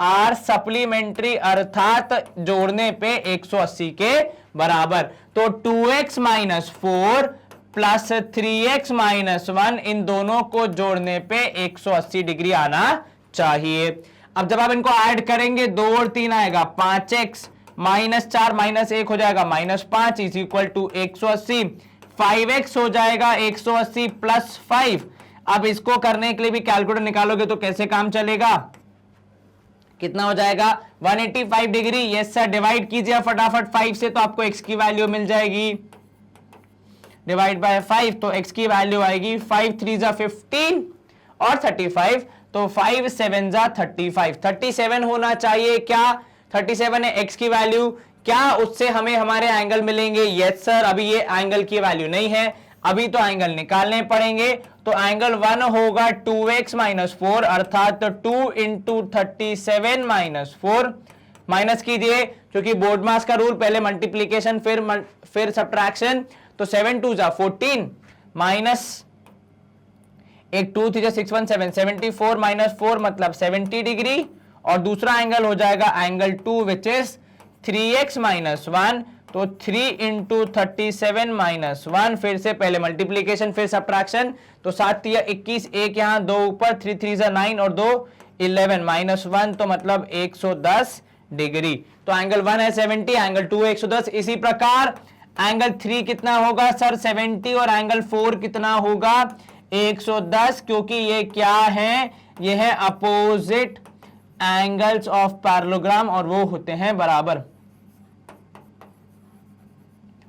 are supplementary, अर्थात जोड़ने पे 180 के बराबर। तो 2x minus 4 plus 3x minus 1, इन दोनों को जोड़ने पे 180 डिग्री आना चाहिए। अब जब आप इनको ऐड करेंगे 2 और 3 आएगा 5x माइनस 4 माइनस 1 हो जाएगा -5 इज इक्वल टू 180। 5x हो जाएगा 180 प्लस 5। अब इसको करने के लिए भी कैलकुलेटर निकालोगे तो कैसे काम चलेगा, कितना हो जाएगा 185 डिग्री। यस सर, डिवाइड कीजिए फटाफट 5 से तो आपको x की वैल्यू मिल जाएगी, डिवाइड बाय 5 तो x की वैल्यू आएगी 5 3 जा 15 और 35, तो 5 7 जा 35, 37 होना चाहिए। क्या 37 है x की वैल्यू, क्या उससे हमें हमारे एंगल मिलेंगे, यस सर। अभी ये एंगल की वैल्यू नहीं है, अभी तो एंगल निकालने पड़ेंगे। तो एंगल 1 होगा 2x माइनस 4, अर्थात 2 इंटू 37 माइनस 4, माइनस कीजिए क्योंकि बोर्ड मास का रूल, पहले मल्टीप्लीकेशन फिर सब्ट्रैक्शन, तो 7 2 जा 14 माइनस एक 2 3 जा 6 1 7, 74 माइनस 4 मतलब 70 डिग्री, और दूसरा एंगल हो जाएगा angle 2 which is 3x minus 1 तो 3 इंटू 37 माइनस 1, फिर से पहले मल्टीप्लीकेशन फिर सब्ट्रैक्शन, तो 7 या 21, एक यहाँ 2 ऊपर, 3 3 9 और 2 11 माइनस 1, तो मतलब 110 डिग्री। तो एंगल 1 है 70, एंगल 2 है 110। इसी प्रकार एंगल 3 कितना होगा सर 70, और एंगल 4 कितना होगा 110, क्योंकि ये क्या है, ये है अपोजिट एंगल्स ऑफ पैरेललोग्राम, और वो होते हैं बराबर।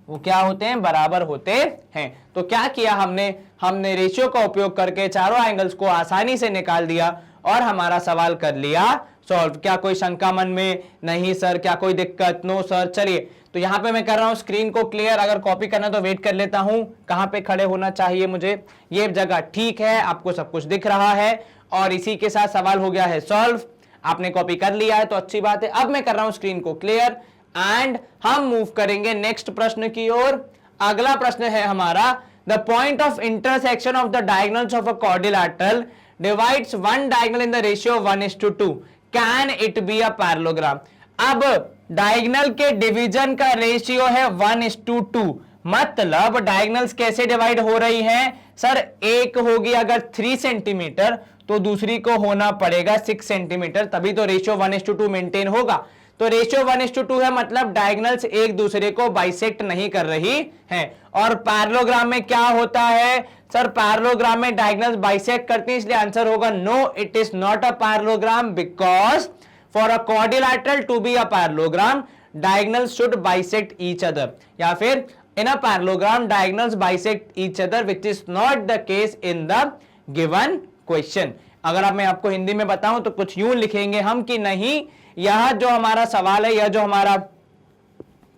वो क्या होते हैं, बराबर होते हैं। तो क्या किया हमने रेशियो का उपयोग करके चारों एंगल्स को आसानी से निकाल दिया और हमारा सवाल कर लिया सॉल्व। क्या कोई शंका मन में? नहीं सर। क्या कोई दिक्कत? No sir. चलिए, तो यहां पे मैं कर रहा हूं स्क्रीन को क्लियर। अगर कॉपी करना तो वेट कर लेता हूं। कहां पे खड़े होना चाहिए मुझे? ये जगह ठीक है, आपको सब कुछ दिख रहा है, और इसी के साथ सवाल हो गया है सॉल्व। आपने कॉपी कर लिया है तो अच्छी बात है। अब मैं कर रहा हूं स्क्रीन को क्लियर, एंड हम मूव करेंगे नेक्स्ट प्रश्न की ओर। अगला प्रश्न है हमारा, the point of intersection of the diagonals of a quadrilateral divides one diagonal in the ratio 1:2, can it be a parallelogram. अब डायगोनल के डिवीजन का रेशियो है 1:2, मतलब डायगोनल्स कैसे डिवाइड हो रही हैं सर? एक होगी अगर 3 सेंटीमीटर तो दूसरी को होना पड़ेगा 6 सेंटीमीटर, तभी तो रेशियो 1:2 मेंटेन होगा। तो रेशियो 1:2 है, मतलब डायगोनल्स एक दूसरे को बाइसेक्ट नहीं कर रही हैं। और पैरेललोग्राम में क्या होता है सर? पैरेललोग्राम में डायगोनल्स बाइसेक्ट करती हैं, इसलिए आंसर होगा no, it is not a parallelogram, because for a quadrilateral to be a parallelogram diagonals should bisect each other, या फिर in a parallelogram diagonals bisect each other, which is not the case in the given question. अगर अब मैं आपको हिंदी में बताऊं तो कुछ यूं लिखेंगे हम कि नहीं, यह जो हमारा सवाल है, यह जो हमारा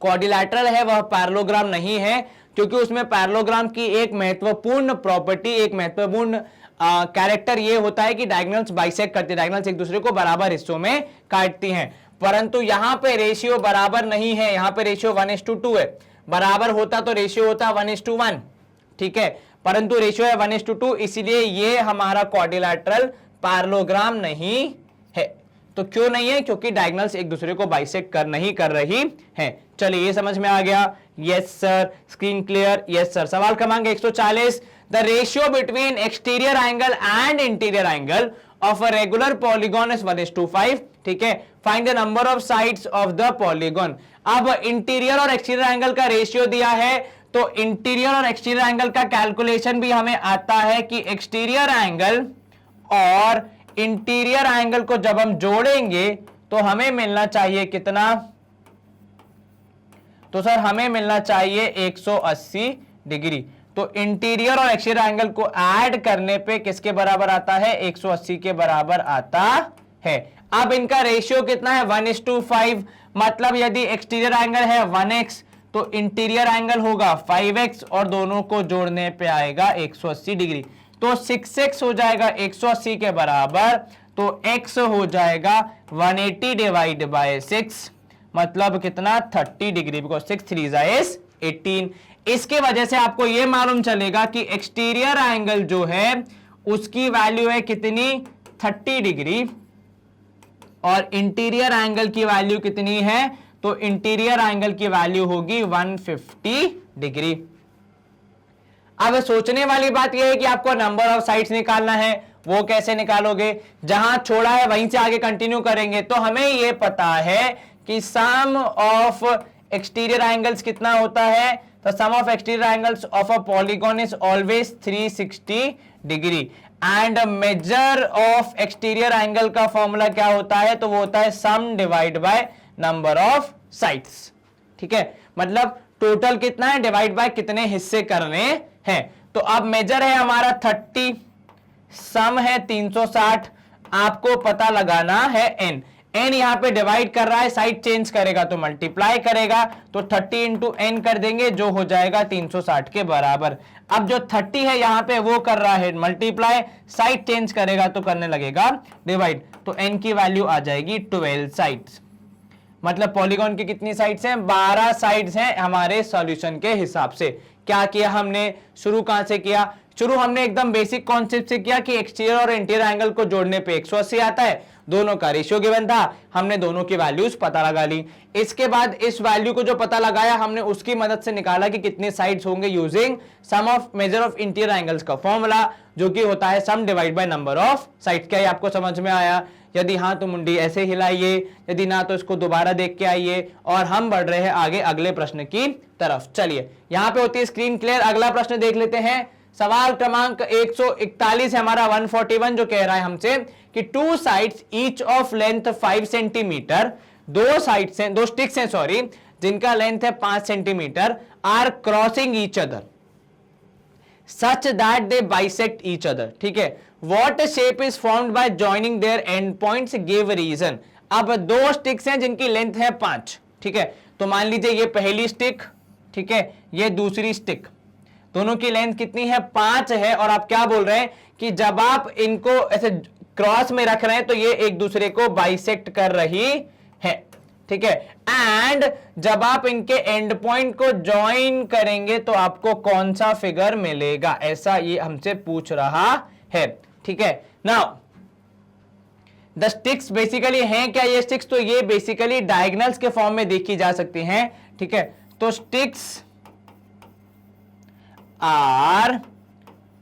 क्वाड्रिलैटरल है वह पैरेललोग्राम नहीं है, क्योंकि उसमें पैरेललोग्राम की एक महत्वपूर्ण प्रॉपर्टी, एक महत्वपूर्ण कैरेक्टर ये होता है कि डायगोनल्स बाइसेक्ट करती है, डायगोनल्स एक दूसरे को बराबर हिस्सों में काटती हैं। परंतु यहां पे रेशियो बराबर नहीं है, यहां पे रेशियो 1:2 है। बराबर होता तो रेशियो होता 1:1, ठीक है, परंतु रेशियो है 1:2, इसलिए ये हमारा क्वाड्रिलैटरल पैरेललोग्राम नहीं है। तो क्यों नहीं है? क्योंकि डायगोनल्स एक दूसरे को बाइसेक्ट नहीं कर रही हैं। चलिए, ये समझ में आ गया? Yes sir. Screen clear? Yes sir. सवाल क्रमांक 140, the ratio between exterior angle and interior angle of a regular polygon is 1:5, ठीक है। Find the number of sides of the polygon. अब इंटीरियर और एक्सटीरियर एंगल का रेशियो दिया है, तो इंटीरियर और एक्सटीरियर एंगल का कैलकुलेशन भी हमें आता है कि एक्सटीरियर एंगल और इंटीरियर एंगल को जब हम जोड़ेंगे तो हमें मिलना चाहिए कितना? तो सर हमें मिलना चाहिए 180 डिग्री। तो इंटीरियर और एक्सटीरियर एंगल को ऐड करने पे किसके बराबर आता है? 180 के बराबर आता है। अब इनका रेशियो कितना है? 1:5, मतलब यदि एक्सटीरियर एंगल है 1x तो इंटीरियर एंगल होगा 5x, और दोनों को जोड़ने पे आएगा 180 डिग्री। तो 6x हो जाएगा 180 के बराबर, तो x हो जाएगा 180 डिवाइड बाय 6, मतलब कितना? 30 डिग्री, बिकॉज 6 3 is 18। इसके वजह से आपको यह मालूम चलेगा कि एक्सटीरियर एंगल जो है उसकी वैल्यू है कितनी? 30 डिग्री, और इंटीरियर एंगल की वैल्यू कितनी है? तो इंटीरियर एंगल की वैल्यू होगी 150 डिग्री। अब सोचने वाली बात यह है कि आपको नंबर ऑफ साइड्स निकालना है। वो कैसे निकालोगे? जहां छोड़ा है वहीं से आगे कंटिन्यू करेंगे। तो हमें यह पता है कि सम ऑफ एक्सटीरियर एंगल्स कितना होता है? तो sum of exterior angles of a polygon is always 360 degree, and measure of exterior angle का फॉर्मूला क्या होता है? तो वो होता है sum divide by number of sides, ठीक है। मतलब टोटल कितना है डिवाइड बाय कितने हिस्से करने हैं। तो अब मेजर है हमारा 30, सम है 360, आपको पता लगाना है n। n यहां पे डिवाइड कर रहा है, साइड चेंज करेगा तो मल्टीप्लाई करेगा, तो 30 इंटू एन कर देंगे जो हो जाएगा 360 के बराबर। अब जो 30 है यहां पे वो कर रहा है मल्टीप्लाई, साइड चेंज करेगा तो करने लगेगा डिवाइड, तो n की वैल्यू आ जाएगी 12 साइड्स। मतलब पॉलीगॉन की कितनी साइड्स हैं? 12 साइड्स हैं हमारे सॉल्यूशन के हिसाब से। क्या किया हमने? शुरू कहां से किया? शुरू हमने एकदम बेसिक कॉन्सेप्ट से किया कि एक्सटीरियर और इंटीरियर एंगल को जोड़ने पे 180 आता है, दोनों का रेशियो गिवन था, हमने दोनों की वैल्यूज पता लगा ली। इसके बाद इस वैल्यू को जो पता लगाया हमने उसकी मदद से निकाला कि कितने साइड्स होंगे using sum of measure of interior angles का फॉर्मूला, जो कि होता है sum divide by number of sides. क्या ये आपको समझ में आया? यदि हाँ तो मुंडी ऐसे हिलाइए, यदि ना तो इसको दोबारा देख के आइए, और हम बढ़ रहे हैं आगे अगले प्रश्न की तरफ। चलिए यहां पे होती है स्क्रीन क्लियर। अगला प्रश्न देख लेते हैं। सवाल क्रमांक 141 है हमारा 141, जो कह रहा है हमसे कि two sides each of length 5 centimetre, दो साइड्स हैं, दो स्टिक्स हैं सॉरी, जिनका लेंथ है 5 centimetre, are crossing each other such that they bisect each other. ठीक है, what shape is formed by joining their end points, give reason. अब दो स्टिक्स हैं जिनकी लेंथ है 5, ठीक है, तो मान लीजिए ये पहली स्टिक, ठीक है, ये दूसरी स्टिक, दोनों की लेंथ कितनी है? 5 है। और आप क्या बोल रहे हैं कि जब आप इनको ऐसे क्रॉस में रख रहे हैं तो ये एक दूसरे को बाइसेक्ट कर रही है, ठीक है, एंड जब आप इनके एंड पॉइंट को ज्वाइन करेंगे तो आपको कौन सा फिगर मिलेगा, ऐसा ये हमसे पूछ रहा है। ठीक है, नाउ द स्टिक्स बेसिकली हैं क्या ये स्टिक्स? तो ये बेसिकली डायगोनल्स के फॉर्म में देखी जा सकती हैं। ठीक है, तो sticks are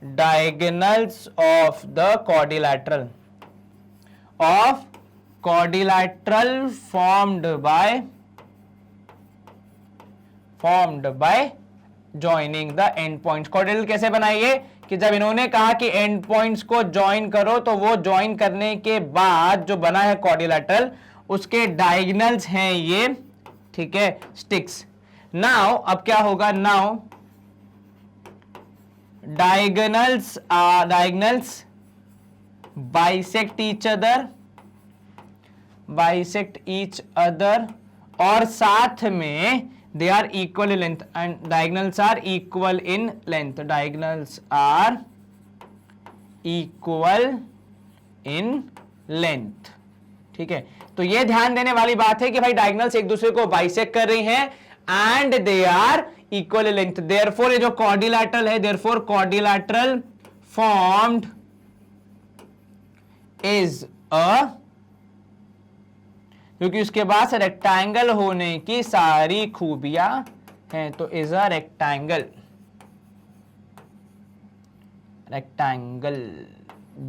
diagonals of the quadrilateral formed by joining the end points। quadrilateral कैसे बनाइए कि जब इन्होंने कहा कि एंड पॉइंट्स को ज्वाइन करो तो वो ज्वाइन करने के बाद जो बना है क्वाड्रिलेटरल उसके डायगोनल्स हैं ये, ठीक है, स्टिक्स। नाउ अब क्या होगा? Now diagonals bisect each other और साथ में they are equal in length and diagonals are equal in length, diagonals are equal in length। ठीक है, तो ये ध्यान देने वाली बात है कि भाई डायगोनल्स एक दूसरे को बाइसेक्ट कर रही हैं and they are equal length. Therefore ये जो क्वाड्रिलेटरल है, therefore quadrilateral formed is a, क्योंकि उसके बाद रेक्टेंगल होने की सारी खूबियां हैं, तो is a rectangle, rectangle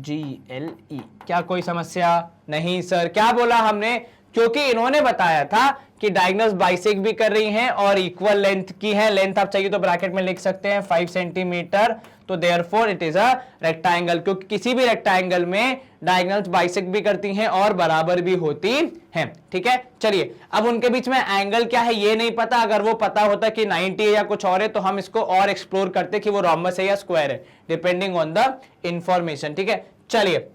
GLE। क्या कोई समस्या? नहीं सर। क्या बोला हमने? क्योंकि इन्होंने बताया था कि डायगोनल्स बाइसेक्ट भी कर रही हैं और इक्वल लेंथ की है। लेंथ आप चाहिए तो ब्रैकेट में लिख सकते हैं 5 सेंटीमीटर, तो therefore it is a rectangle, क्योंकि किसी भी रेक्टेंगल में डायगोनल्स बाइसेक्ट भी करती हैं और बराबर भी होती हैं। ठीक है, चलिए अब उनके बीच में एंगल क्या है ये नहीं पता। अगर वो पता होता कि 90 है या कुछ और है तो हम इसको और एक्सप्लोर करते कि वो रोम्बस है या स्क्वायर है, डिपेंडिंग ऑन द इंफॉर्मेशन। ठीक है, चलिए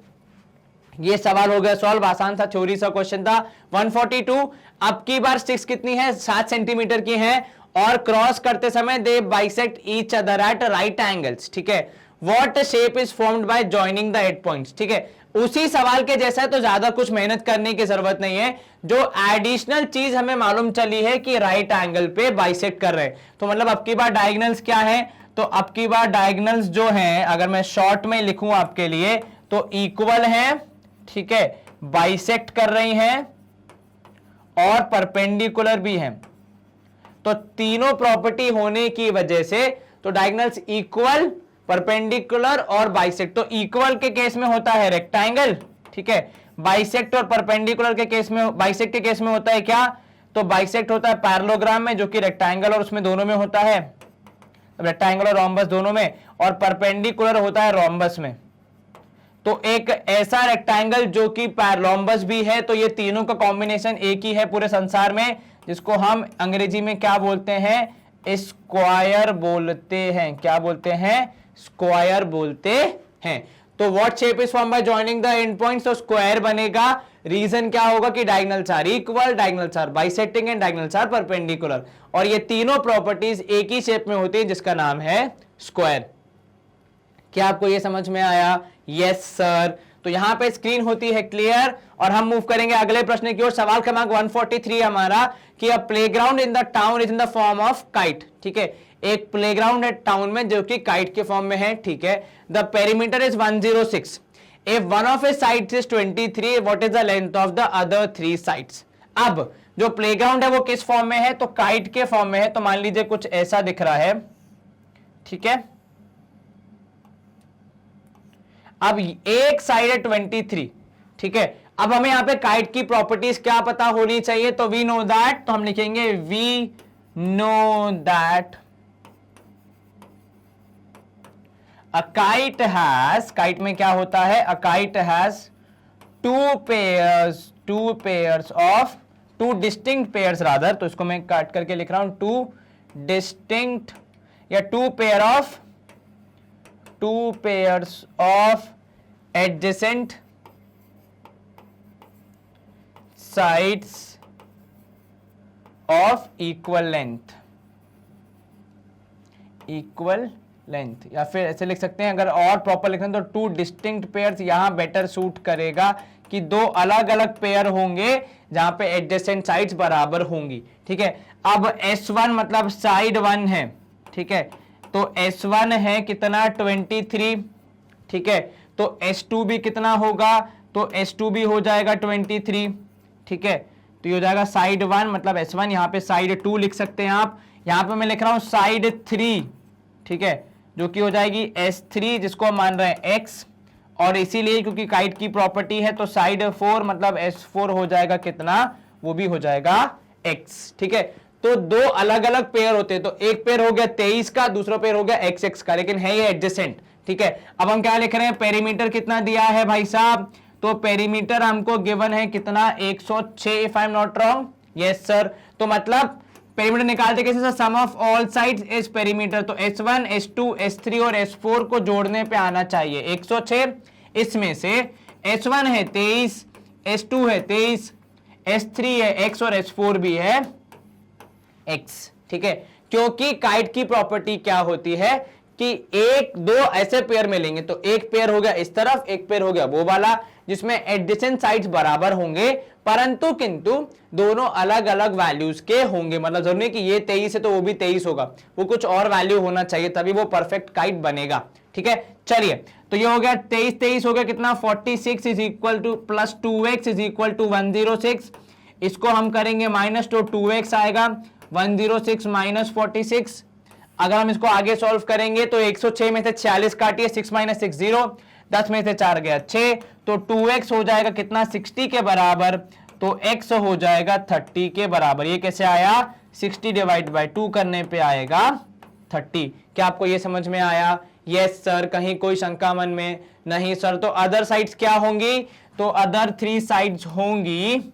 ये सवाल हो गया सॉल्व, आसान सा थ्योरी सा क्वेश्चन था। 142, अब की बार स्टिक्स कितनी है? 7 सेंटीमीटर की है और क्रॉस करते समय they bisect each other at right angles. ठीक है, what shape is formed by joining the end points. ठीक है, उसी सवाल के जैसा है तो ज्यादा कुछ मेहनत करने की जरूरत नहीं है। जो एडिशनल चीज हमें मालूम चली है कि राइट एंगल पे बाइसेक्ट कर रहे हैं, तो मतलब अब की बार डायगोनल्स क्या है? तो अब की बार डायगोनल्स जो हैं, अगर मैं शॉर्ट में लिखूं आपके लिए, तो इक्वल हैं, ठीक है, बाइसेक्ट कर रही हैं और परपेंडिकुलर भी हैं। तो तीनों प्रॉपर्टी होने की वजह से तो डायगोनल्स इक्वल, परपेंडिकुलर और बाइसेक्ट। तो इक्वल के केस में होता है रेक्टेंगल, ठीक है, बाइसेक्ट और परपेंडिकुलर के केस में, बाइसेक्ट के केस में होता है क्या? तो बाइसेक्ट होता है पैरेललोग्राम में, जो कि रेक्टेंगल और उसमें दोनों में होता है, रेक्टेंगल और रोम्बस दोनों में, और परपेंडिकुलर होता है रोम्बस में। तो एक ऐसा रेक्टेंगल जो कि पैरेललोग्राम भी है, तो ये तीनों का कॉम्बिनेशन एक ही है पूरे संसार में, जिसको हम अंग्रेजी में क्या बोलते हैं? स्क्वायर बोलते हैं। क्या बोलते हैं? स्क्वायर बोलते हैं। तो what shape is form by joining the end points? तो स्क्वायर बनेगा। रीजन क्या होगा कि diagonals are equal, diagonals are bisecting and diagonals are perpendicular, और ये तीनों प्रॉपर्टीज एक ही शेप में होती है जिसका नाम है स्क्वायर। क्या आपको ये समझ में आया? Yes sir. तो यहां पे स्क्रीन होती है क्लियर और हम मूव करेंगे अगले प्रश्न की ओर। सवाल क्रमांक 143 हमारा कि a playground in the town is in the form of kite. ठीक है, एक प्लेग्राउंड है टाउन में जो कि काइट के फॉर्म में है, ठीक है। The perimeter is 106, if one of is sides is 23, what is the length of the other 3 sides. अब जो प्लेग्राउंड है वो किस फॉर्म में है, तो काइट के फॉर्म में है, तो मान लीजिए कुछ ऐसा दिख रहा है, ठीक है। अब एक साइड है 23, ठीक है। अब हमें यहां पे काइट की प्रॉपर्टीज क्या पता होनी चाहिए, तो वी नो दैट, तो हम लिखेंगे we know that a kite has, kite में क्या होता है, a kite has two pairs of, two distinct pairs rather, तो इसको मैं काट करके लिख रहा हूं, टू डिस्टिंक्ट या two pairs of adjacent sides of equal length, या फिर ऐसे लिख सकते हैं, अगर और प्रॉपर लिखें तो टू डिस्टिंक्ट पेयर्स यहां बेटर सूट करेगा कि दो अलग अलग पेयर होंगे जहां पे एडजेसेंट साइड्स बराबर होंगी, ठीक है। अब S1 मतलब साइड 1 है, ठीक है, तो S1 है कितना 23, ठीक है, तो S2 भी कितना होगा, तो S2 भी हो जाएगा 23, ठीक है। तो ये हो जाएगा साइड 1 मतलब S1, यहां पे साइड 2 लिख सकते हैं आप, यहां पे मैं लिख रहा हूं साइड 3, ठीक है, जो कि हो जाएगी S3 जिसको हम मान रहे हैं X, और इसीलिए क्योंकि काइट की प्रॉपर्टी है तो साइड 4 मतलब S4 हो जाएगा कितना, वो भी हो जाएगा X, ठीक है। तो दो अलग अलग पेयर होते हैं, तो एक पेयर हो गया 23 का, दूसरा पेयर हो गया XX का, लेकिन है ये एडजेसेंट, ठीक है। अब हम क्या लिख रहे हैं, पेरीमीटर कितना दिया है भाई साहब, तो पेरीमीटर हमको गिवन है कितना 106, if I am not wrong, yes sir. तो मतलब पेरीमीटर निकालते कैसे, sum of all sides is perimeter, तो S1 S2 S3 और S4 को जोड़ने पे आना चाहिए 106, इसमें से S1 है 23, S2 है 23, S3 है X और S4 भी है X, ठीक है। क्योंकि काइट की प्रॉपर्टी क्या होती है कि एक दो ऐसे पेयर मिलेंगे, तो एक पेयर हो गया इस तरफ, एक पेयर हो गया वो वाला, जिसमें एडजेसेंट साइड्स बराबर होंगे, परंतु किंतु दोनों अलग अलग वैल्यूज के होंगे, मतलब जरूरी नहीं कि ये 23 है तो वो भी 23 होगा, वो कुछ और वैल्यू होना चाहिए तभी वो परफेक्ट काइट बनेगा, ठीक है। चलिए, तो ये हो गया 23 हो गया कितना 46 is equal to plus 2x is equal to 106, इसको हम करेंगे माइनस, तो 2x आएगा 106 माइनस 46, अगर हम इसको आगे सॉल्व करेंगे तो 106 में से 46 काटिए, 6 माइनस 6 0, 10 में से 4 गया 6, तो 2x हो जाएगा कितना 60 के बराबर, तो x हो जाएगा 30 के बराबर। ये कैसे आया, 60 डिवाइड बाय 2 करने पे आएगा 30। क्या आपको ये समझ में आया, यस सर, कहीं कोई शंका मन में नहीं सर। तो अदर साइड्स क्या होंगी, तो अदर 3 साइड्स होंगी,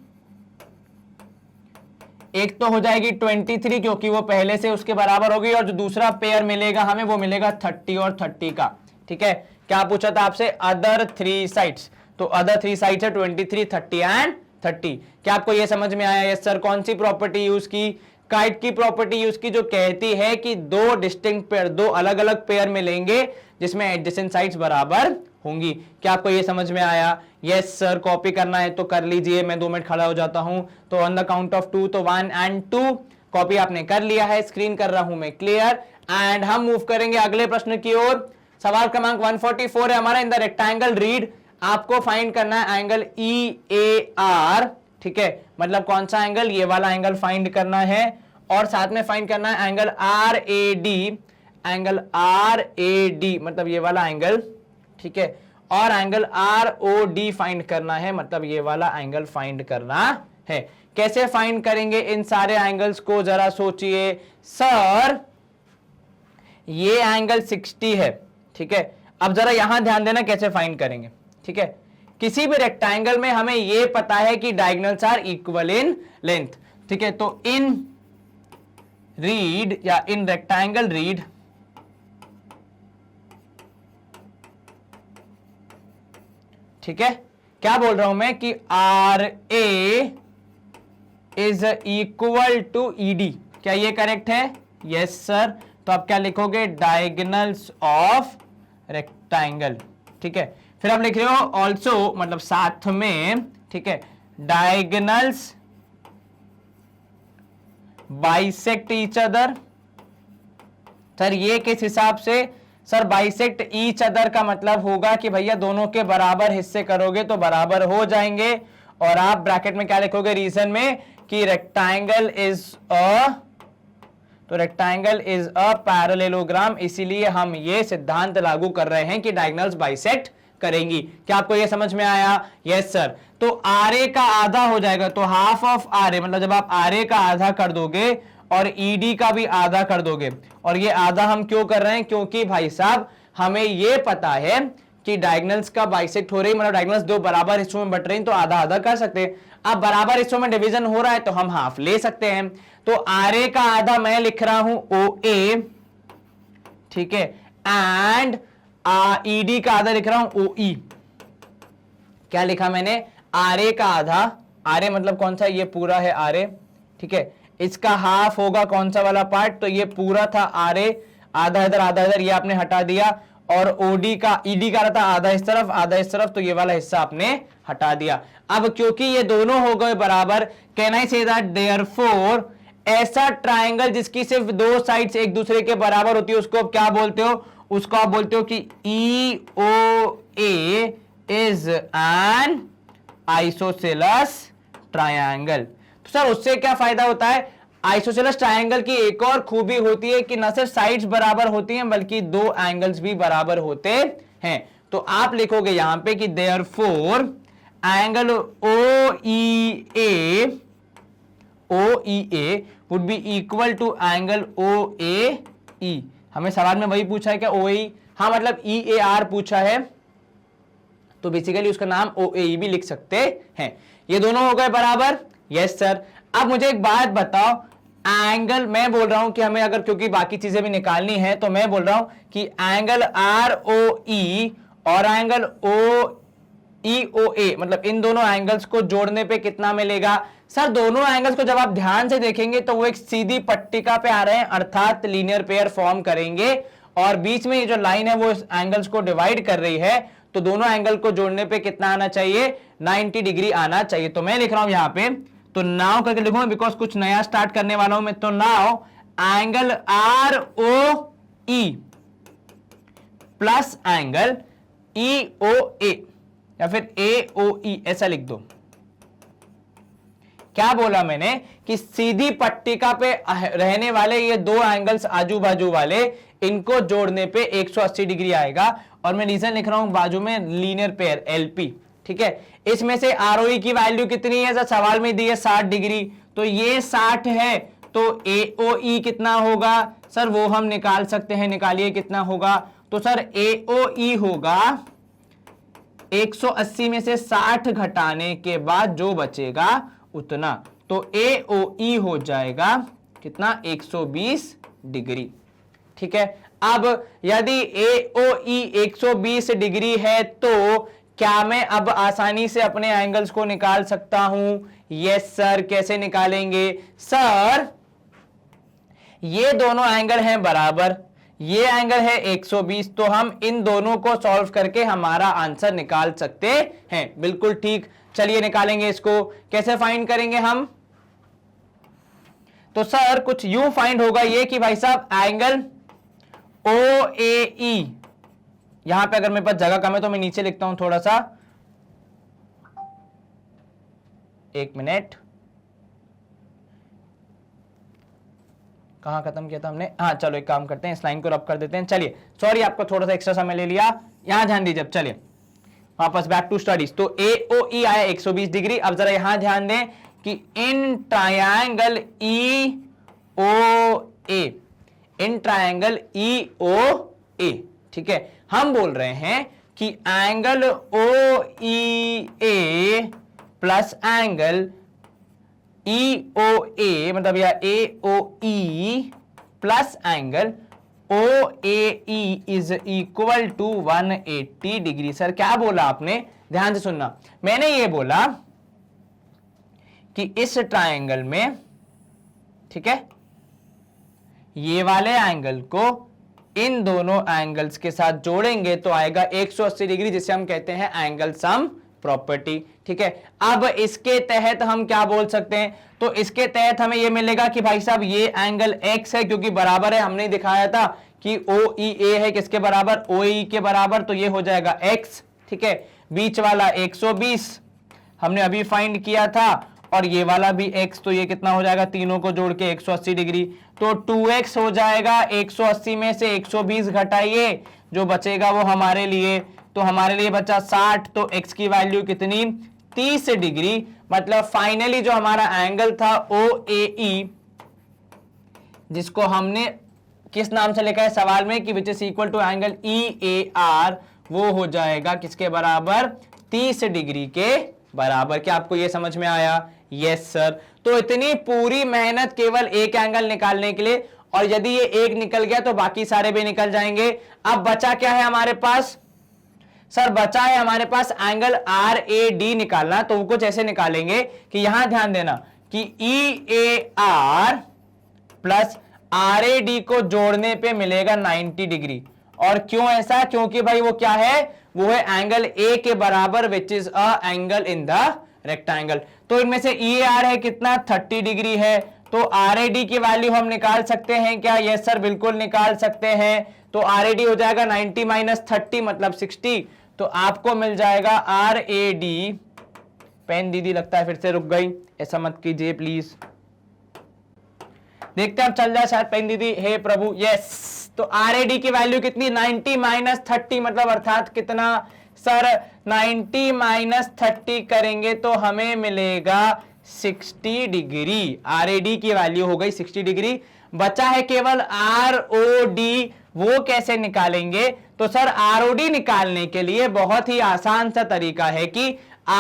एक तो हो जाएगी 23 क्योंकि वो पहले से उसके बराबर होगी, और जो दूसरा पेयर मिलेगा हमें वो मिलेगा 30 और 30 का, ठीक है। क्या पूछा था आपसे, अदर 3 साइड्स, तो अदर 3 साइड्स है 23 30 एंड 30। क्या आपको ये समझ में आया, यस सर। कौन सी प्रॉपर्टी यूज की, काइट की प्रॉपर्टी यूज की, जो कहती है कि दो डिस्टिंक्ट पेयर, दो अलग अलग पेयर मिलेंगे जिसमें एडजेसेंट साइड्स बराबर होंगी। क्या आपको ये समझ में आया, यस सर। कॉपी करना है तो कर लीजिए, मैं 2 मिनट खड़ा हो जाता हूं। तो ऑन द काउंट ऑफ 2, तो 1 एंड 2, कॉपी आपने कर लिया है, स्क्रीन कर रहा हूं मैं क्लियर, एंड हम मूव करेंगे अगले प्रश्न की ओर। सवाल क्रमांक 144 है हमारा, इन द रेक्टेंगल रीड, आपको फाइंड करना है एंगल EAR, ठीक है, मतलब कौन सा एंगल, ये वाला एंगल फाइंड करना है, और साथ में फाइंड करना है एंगल RAD, एंगल RAD मतलब ये वाला एंगल, ठीक है, और एंगल ROD फाइंड करना है, मतलब ये वाला एंगल फाइंड करना है। कैसे फाइंड करेंगे इन सारे एंगल्स को, जरा सोचिए। सर ये एंगल 60 है, ठीक है, अब जरा यहां ध्यान देना कैसे फाइंड करेंगे, ठीक है। किसी भी रेक्टेंगल में हमें यह पता है कि diagonals are equal in length, ठीक है, तो इन रीड या इन रेक्टेंगल रीड ठीक है, क्या बोल रहा हूं मैं कि RA is equal to ED, क्या ये करेक्ट है, यस सर। तो आप क्या लिखोगे, डायगोनल्स ऑफ रेक्टेंगल, ठीक है। फिर आप लिख रहे हो ऑल्सो, मतलब साथ में, ठीक है, diagonals bisect each other, sir ये किस हिसाब से? सर बाइसेक्ट ईच अदर का मतलब होगा कि भैया दोनों के बराबर हिस्से करोगे तो बराबर हो जाएंगे, और आप ब्रैकेट में क्या लिखोगे रीजन में कि रेक्टेंगल इज अ, तो रेक्टेंगल इज अ पैरेललोग्राम, इसीलिए हम ये सिद्धांत लागू कर रहे हैं कि डायगोनल्स बाइसेक्ट करेंगी। क्या आपको ये समझ में आया? Yes sir. तो आरए का आधा हो जाएगा, तो हाफ ऑफ आरए, मतलब जब आप आरए का आधा कर दोगे और ईडी का भी आधा कर दोगे, और ये आधा हम क्यों कर रहे हैं? क्योंकि भाई साहब हमें ये पता है कि डायगोनल्स का बाइसेक्ट हो रही, मतलब डायगोनल्स दो बराबर हिस्सों में बट रही, तो आधा आधा कर सकते हैं। अब बराबर हिस्सों में डिवीजन हो रहा है तो हम हाफ ले सकते हैं। तो आरए का आधा मैं लिख रहा हूं ओ ए, ठीक है, एंड ईडी का आधा लिख रहा हूं ओ ई। क्या लिखा मैंने? आरए का आधा, आरए मतलब कौन सा? ये पूरा है आरए, ठीक है, इसका हाफ होगा कौन सा वाला पार्ट? तो ये पूरा था आरए, आधा इधर आधा इधर, ये आपने हटा दिया, और ओडी का, ईडी का रहता आधा इस तरफ आधा इस तरफ, तो ये वाला हिस्सा आपने हटा दिया। अब क्योंकि ये दोनों हो गए बराबर, can I say that therefore ऐसा ट्राइंगल जिसकी सिर्फ दो साइड्स एक दूसरे के बराबर होती है उसको आप क्या बोलते हो? उसको आप बोलते हो कि ई O A is an isosceles triangle. तो सर उससे क्या फायदा होता है? आइसोसेलस ट्रायंगल की एक और खूबी होती है कि न सिर्फ साइड्स बराबर होती हैं बल्कि दो एंगल्स भी बराबर होते हैं। तो आप लिखोगे यहां पे कि therefore angle O E A would be equal to angle O A E. हमें सवाल में वही पूछा है क्या? ओ ए? हाँ, मतलब ई ए आर पूछा है, तो बेसिकली उसका नाम ओ ए ई भी लिख सकते हैं। ये दोनों हो गए बराबर? Yes sir. अब मुझे एक बात बताओ, एंगल, मैं बोल रहा हूं कि हमें अगर, क्योंकि बाकी चीजें भी निकालनी है, तो मैं बोल रहा हूं कि एंगल आर ओ ई और angle O E O A, मतलब इन दोनों एंगल्स को जोड़ने पे कितना मिलेगा? सर दोनों एंगल्स को जब आप ध्यान से देखेंगे तो वो एक सीधी पट्टिका पे आ रहे हैं, अर्थात लीनियर पेयर फॉर्म करेंगे, और बीच में ये जो लाइन है वो इस एंगल्स को डिवाइड कर रही है, तो दोनों एंगल को जोड़ने पे कितना आना चाहिए? 90 डिग्री आना चाहिए। तो मैं लिख रहा हूं यहां पे, तो नाउ करके लिखूंगा बिकॉज कुछ नया स्टार्ट करने वाला हूं मैं। तो now angle R O E plus angle E O A या फिर ए ओ ई, ऐसा लिख दो। क्या बोला मैंने? कि सीधी पट्टिका पे रहने वाले ये दो एंगल्स आजू बाजू वाले, इनको जोड़ने पे 180 डिग्री आएगा, और मैं रीजन लिख रहा हूं बाजू में लीनियर पेयर एलपी, ठीक है। इसमें से आरओई की वैल्यू कितनी है? सर सवाल में दी है 60 डिग्री, तो ये 60 है, तो एओई कितना होगा? सर वो हम निकाल सकते हैं, निकालिए कितना होगा। तो सर एओई होगा 180 में से 60 घटाने के बाद जो बचेगा उतना, तो एओई हो जाएगा कितना? 120 डिग्री, ठीक है। अब यदि एओई 120 डिग्री है तो क्या मैं अब आसानी से अपने एंगल्स को निकाल सकता हूं? Yes sir. कैसे निकालेंगे? सर ये दोनों एंगल हैं बराबर, ये एंगल है 120, तो हम इन दोनों को सॉल्व करके हमारा आंसर निकाल सकते हैं। बिल्कुल ठीक, चलिए निकालेंगे इसको। कैसे फाइंड करेंगे हम? तो सर कुछ यूं फाइंड होगा ये कि भाई साहब एंगल ओ ए ई, यहां पे अगर मेरे पास जगह कम है तो मैं नीचे लिखता हूं थोड़ा सा, एक मिनट, कहां खत्म किया था हमने? हाँ चलो एक काम करते हैं, इस लाइन को रब कर देते हैं। चलिए, सॉरी आपको थोड़ा सा एक्स्ट्रा समय ले लिया, यहां ध्यान दीजिए। अब चलिए वापस बैक टू स्टडीज। तो एओई आया 120 डिग्री। अब जरा यहां ध्यान दें कि in triangle E O A, in triangle E O ए, ठीक है, हम बोल रहे हैं कि angle O E A plus angle E O A, मतलब या A O E plus angle O A E is equal to 180 degree. Sir क्या बोला आपने? ध्यान से सुनना, मैंने ये बोला कि इस ट्रायंगल में, ठीक है, ये वाले एंगल को इन दोनों एंगल्स के साथ जोड़ेंगे तो आएगा 180 डिग्री, जिसे हम कहते हैं एंगल सम प्रॉपर्टी। ठीक है, अब इसके तहत हम क्या बोल सकते हैं, तो इसके तहत हमें ये मिलेगा कि भाई साहब ये एंगल x है क्योंकि बराबर है, हमने दिखाया था कि OEA है किसके बराबर, OE के बराबर, तो ये हो जाएगा x। ठीक है, बीच वाला 120 हमने अभी फाइंड किया था, और ये वाला भी x, तो ये कितना हो जाएगा, तीनों को जोड़ के 180 डिग्री, तो 2x हो जाएगा। 180 में से 120 घटाइए, जो बचेगा वो हमारे लिए, तो हमारे लिए बचा 60, तो x की वैल्यू कितनी, 30 डिग्री। मतलब फाइनली जो हमारा एंगल था OAE, जिसको हमने किस नाम से लिखा है सवाल में कि which is equal to angle EAR, वो हो जाएगा किसके बराबर, 30 डिग्री के बराबर। क्या आपको ये समझ में आया? Yes sir. तो इतनी पूरी मेहनत केवल एक एंगल निकालने के लिए, और यदि ये एक निकल गया तो बाकी सारे भी निकल जाएंगे। अब बचा क्या है हमारे पास सर, बचा है हमारे पास एंगल RAD निकालना। तो वो कुछ ऐसे निकालेंगे कि यहां ध्यान देना कि EAR प्लस RAD को जोड़ने पे मिलेगा 90 डिग्री। और क्यों ऐसा? क्योंकि भाई वो क्या है, वो है एंगल A के बराबर, which is a angle in the rectangle. तो इनमें से EAR है कितना, 30 डिग्री है, तो RAD की वैल्यू हम निकाल सकते हैं क्या? यस सर, बिल्कुल निकाल सकते हैं। तो RAD हो जाएगा 90 माइनस 30 मतलब 60, तो आपको मिल जाएगा RAD, पेन दीदी लगता है फिर से रुक गई, ऐसा मत कीजिए प्लीज, देखते हैं अब चल जाए शायद पेन दीदी, हे प्रभु। यस, तो RAD की वैल्यू कितनी, 90 माइनस 30 मतलब अर्थात कितना सर, 90 माइनस 30 करेंगे तो हमें मिलेगा 60 डिग्री। RAD की वैल्यू हो गई 60 डिग्री। बचा है केवल ROD, वो कैसे निकालेंगे? तो सर ROD निकालने के लिए बहुत ही आसान सा तरीका है कि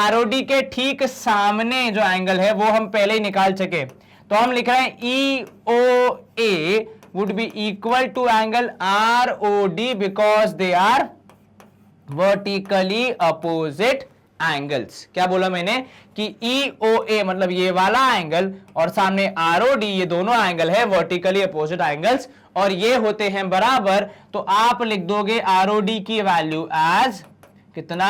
ROD के ठीक सामने जो एंगल है वो हम पहले ही निकाल सके। तो हम लिख रहे हैं EOA would be equal to angle ROD because they are vertically opposite angles। क्या बोला मैंने कि EOA मतलब ये वाला एंगल और सामने ROD, ये दोनों एंगल है वर्टिकली अपोजिट एंगल्स, और ये होते हैं बराबर। तो आप लिख दोगे ROD की वैल्यू एज कितना,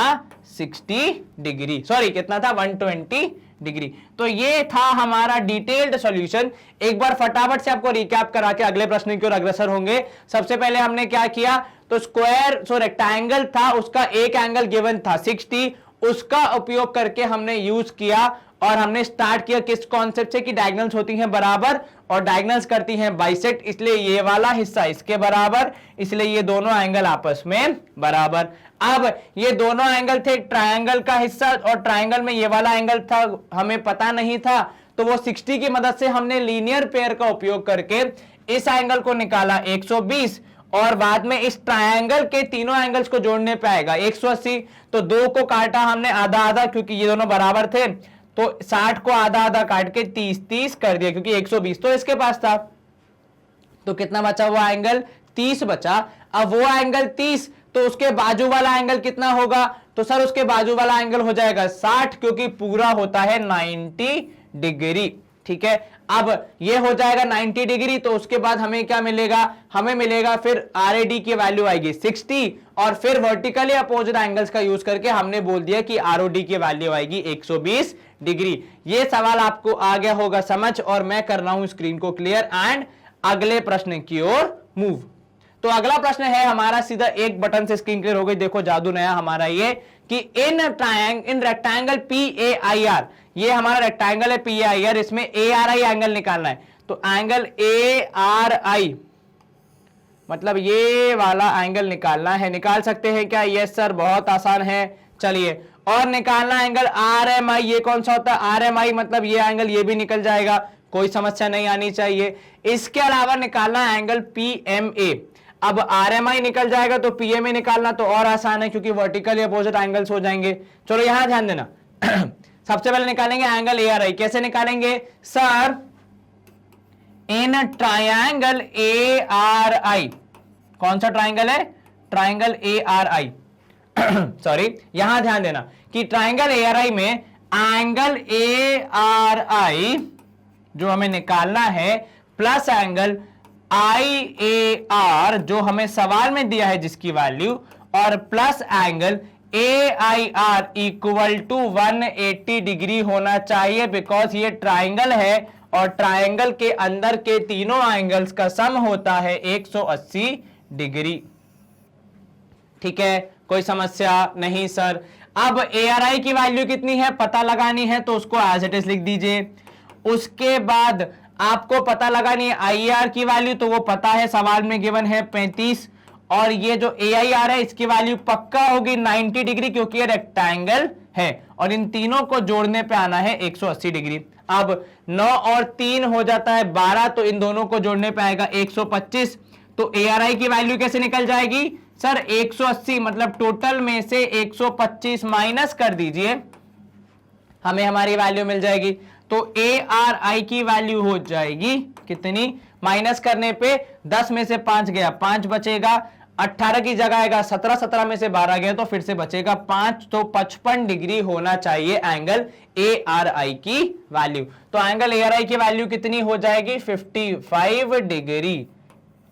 60 डिग्री, सॉरी कितना था, 120 डिग्री। तो ये था हमारा डिटेल्ड सॉल्यूशन। एक बार फटाफट से आपको रिकैप करा के अगले प्रश्न की ओर अग्रसर होंगे। सबसे पहले हमने क्या किया, तो स्क्वायर जो रेक्टेंगल था उसका एक एंगल गिवन था 60, उसका उपयोग करके हमने यूज किया, और हमने स्टार्ट किया किस कॉन्सेप्ट से कि डायगोनल्स होती हैं बराबर और डायगोनल्स करती हैं बाइसेक्ट, इसलिए ये वाला हिस्सा इसके बराबर, इसलिए ये दोनों एंगल आपस में बराबर। अब ये दोनों एंगल थे ट्रायंगल का हिस्सा, और ट्रायंगल में ये वाला एंगल था, हमें पता नहीं था, तो वो 60 की मदद से हमने लीनियर पेयर का उपयोग करके इस एंगल को निकाला 120, और बाद में इस ट्रायंगल के तीनों एंगल्स को जोड़ने पे आएगा 180। तो दो को काटा हमने आधा आधा क्योंकि ये दोनों बराबर थे, तो 60 को आधा आधा काट के 30 कर दिया क्योंकि 120 तो इसके पास था। तो कितना बचा, वो एंगल 30 बचा। अब वो एंगल 30, तो उसके बाजू वाला एंगल कितना होगा, तो सर उसके बाजू वाला एंगल हो जाएगा 60 क्योंकि पूरा होता है 90 डिग्री। ठीक है, अब ये हो जाएगा 90 डिग्री, तो उसके बाद हमें क्या मिलेगा, हमें मिलेगा फिर RAD की वैल्यू आएगी 60, और फिर वर्टिकली अपोजिट एंगल्स का यूज करके हमने बोल दिया कि ROD की वैल्यू आएगी 120 डिग्री। ये सवाल आपको आ गया होगा समझ, और मैं कर रहा हूं स्क्रीन को क्लियर एंड अगले प्रश्न की ओर मूव। तो अगला प्रश्न है हमारा, सीधा एक बटन से स्क्रीन क्लियर हो गई। देखो जादू नया हमारा ये कि इन रेक्टेंगल PAIR, ये हमारा रेक्टेंगल है PAIR, इसमें ARI एंगल निकालना है। तो एंगल ARI मतलब ये वाला एंगल निकालना है। निकाल सकते हैं क्या? यस सर, बहुत आसान है। चलिए, और निकालना एंगल RMI, ये कौन सा होता है RMI, मतलब ये एंगल, ये भी निकल जाएगा, कोई समस्या नहीं आनी चाहिए। इसके अलावा निकालना एंगल PMA। अब RMI निकल जाएगा तो PMA निकालना तो और आसान है क्योंकि वर्टिकली अपोजिट एंगल्स हो जाएंगे। चलो यहां ध्यान देना सबसे पहले निकालेंगे एंगल ARI। कैसे निकालेंगे सर? इन ट्रायंगल ARI, कौन सा ट्रायंगल है? ट्रायंगल ARI सॉरी, यहां ध्यान देना कि ट्रायंगल ARI में एंगल ARI जो हमें निकालना है प्लस एंगल IAR जो हमें सवाल में दिया है जिसकी वैल्यू, और plus angle AIR equal to 180 degree होना चाहिए, बिकॉज ये ट्राइंगल है और ट्राइंगल के अंदर के तीनों एंगल्स का सम होता है 180 डिग्री। ठीक है, कोई समस्या नहीं सर। अब ARI की वैल्यू कितनी है पता लगानी है, तो उसको एज इट इज लिख दीजिए। उसके बाद आपको पता लगानी है IAR की वैल्यू, तो वो पता है, सवाल में गिवन है 35, और ये जो AIR है इसकी वैल्यू पक्का होगी 90 डिग्री, क्योंकि ये रेक्टेंगल है और इन तीनों को जोड़ने पे आना है 180 डिग्री। अब 9 और 3 हो जाता है 12, तो इन दोनों को जोड़ने पे आएगा 125। तो ARI की वैल्यू कैसे निकल जाएगी सर, 180 मतलब टोटल में से 125 माइनस कर दीजिए, हमें हमारी वैल्यू मिल जाएगी। तो ARI की वैल्यू हो जाएगी कितनी, माइनस करने पे 10 में से 5 गया, 5 बचेगा, 18 की जगह आएगा 17, 17 में से 12 गया तो फिर से बचेगा 5, तो 55 डिग्री होना चाहिए एंगल ARI की वैल्यू। तो एंगल ARI की वैल्यू कितनी हो जाएगी, 55 डिग्री।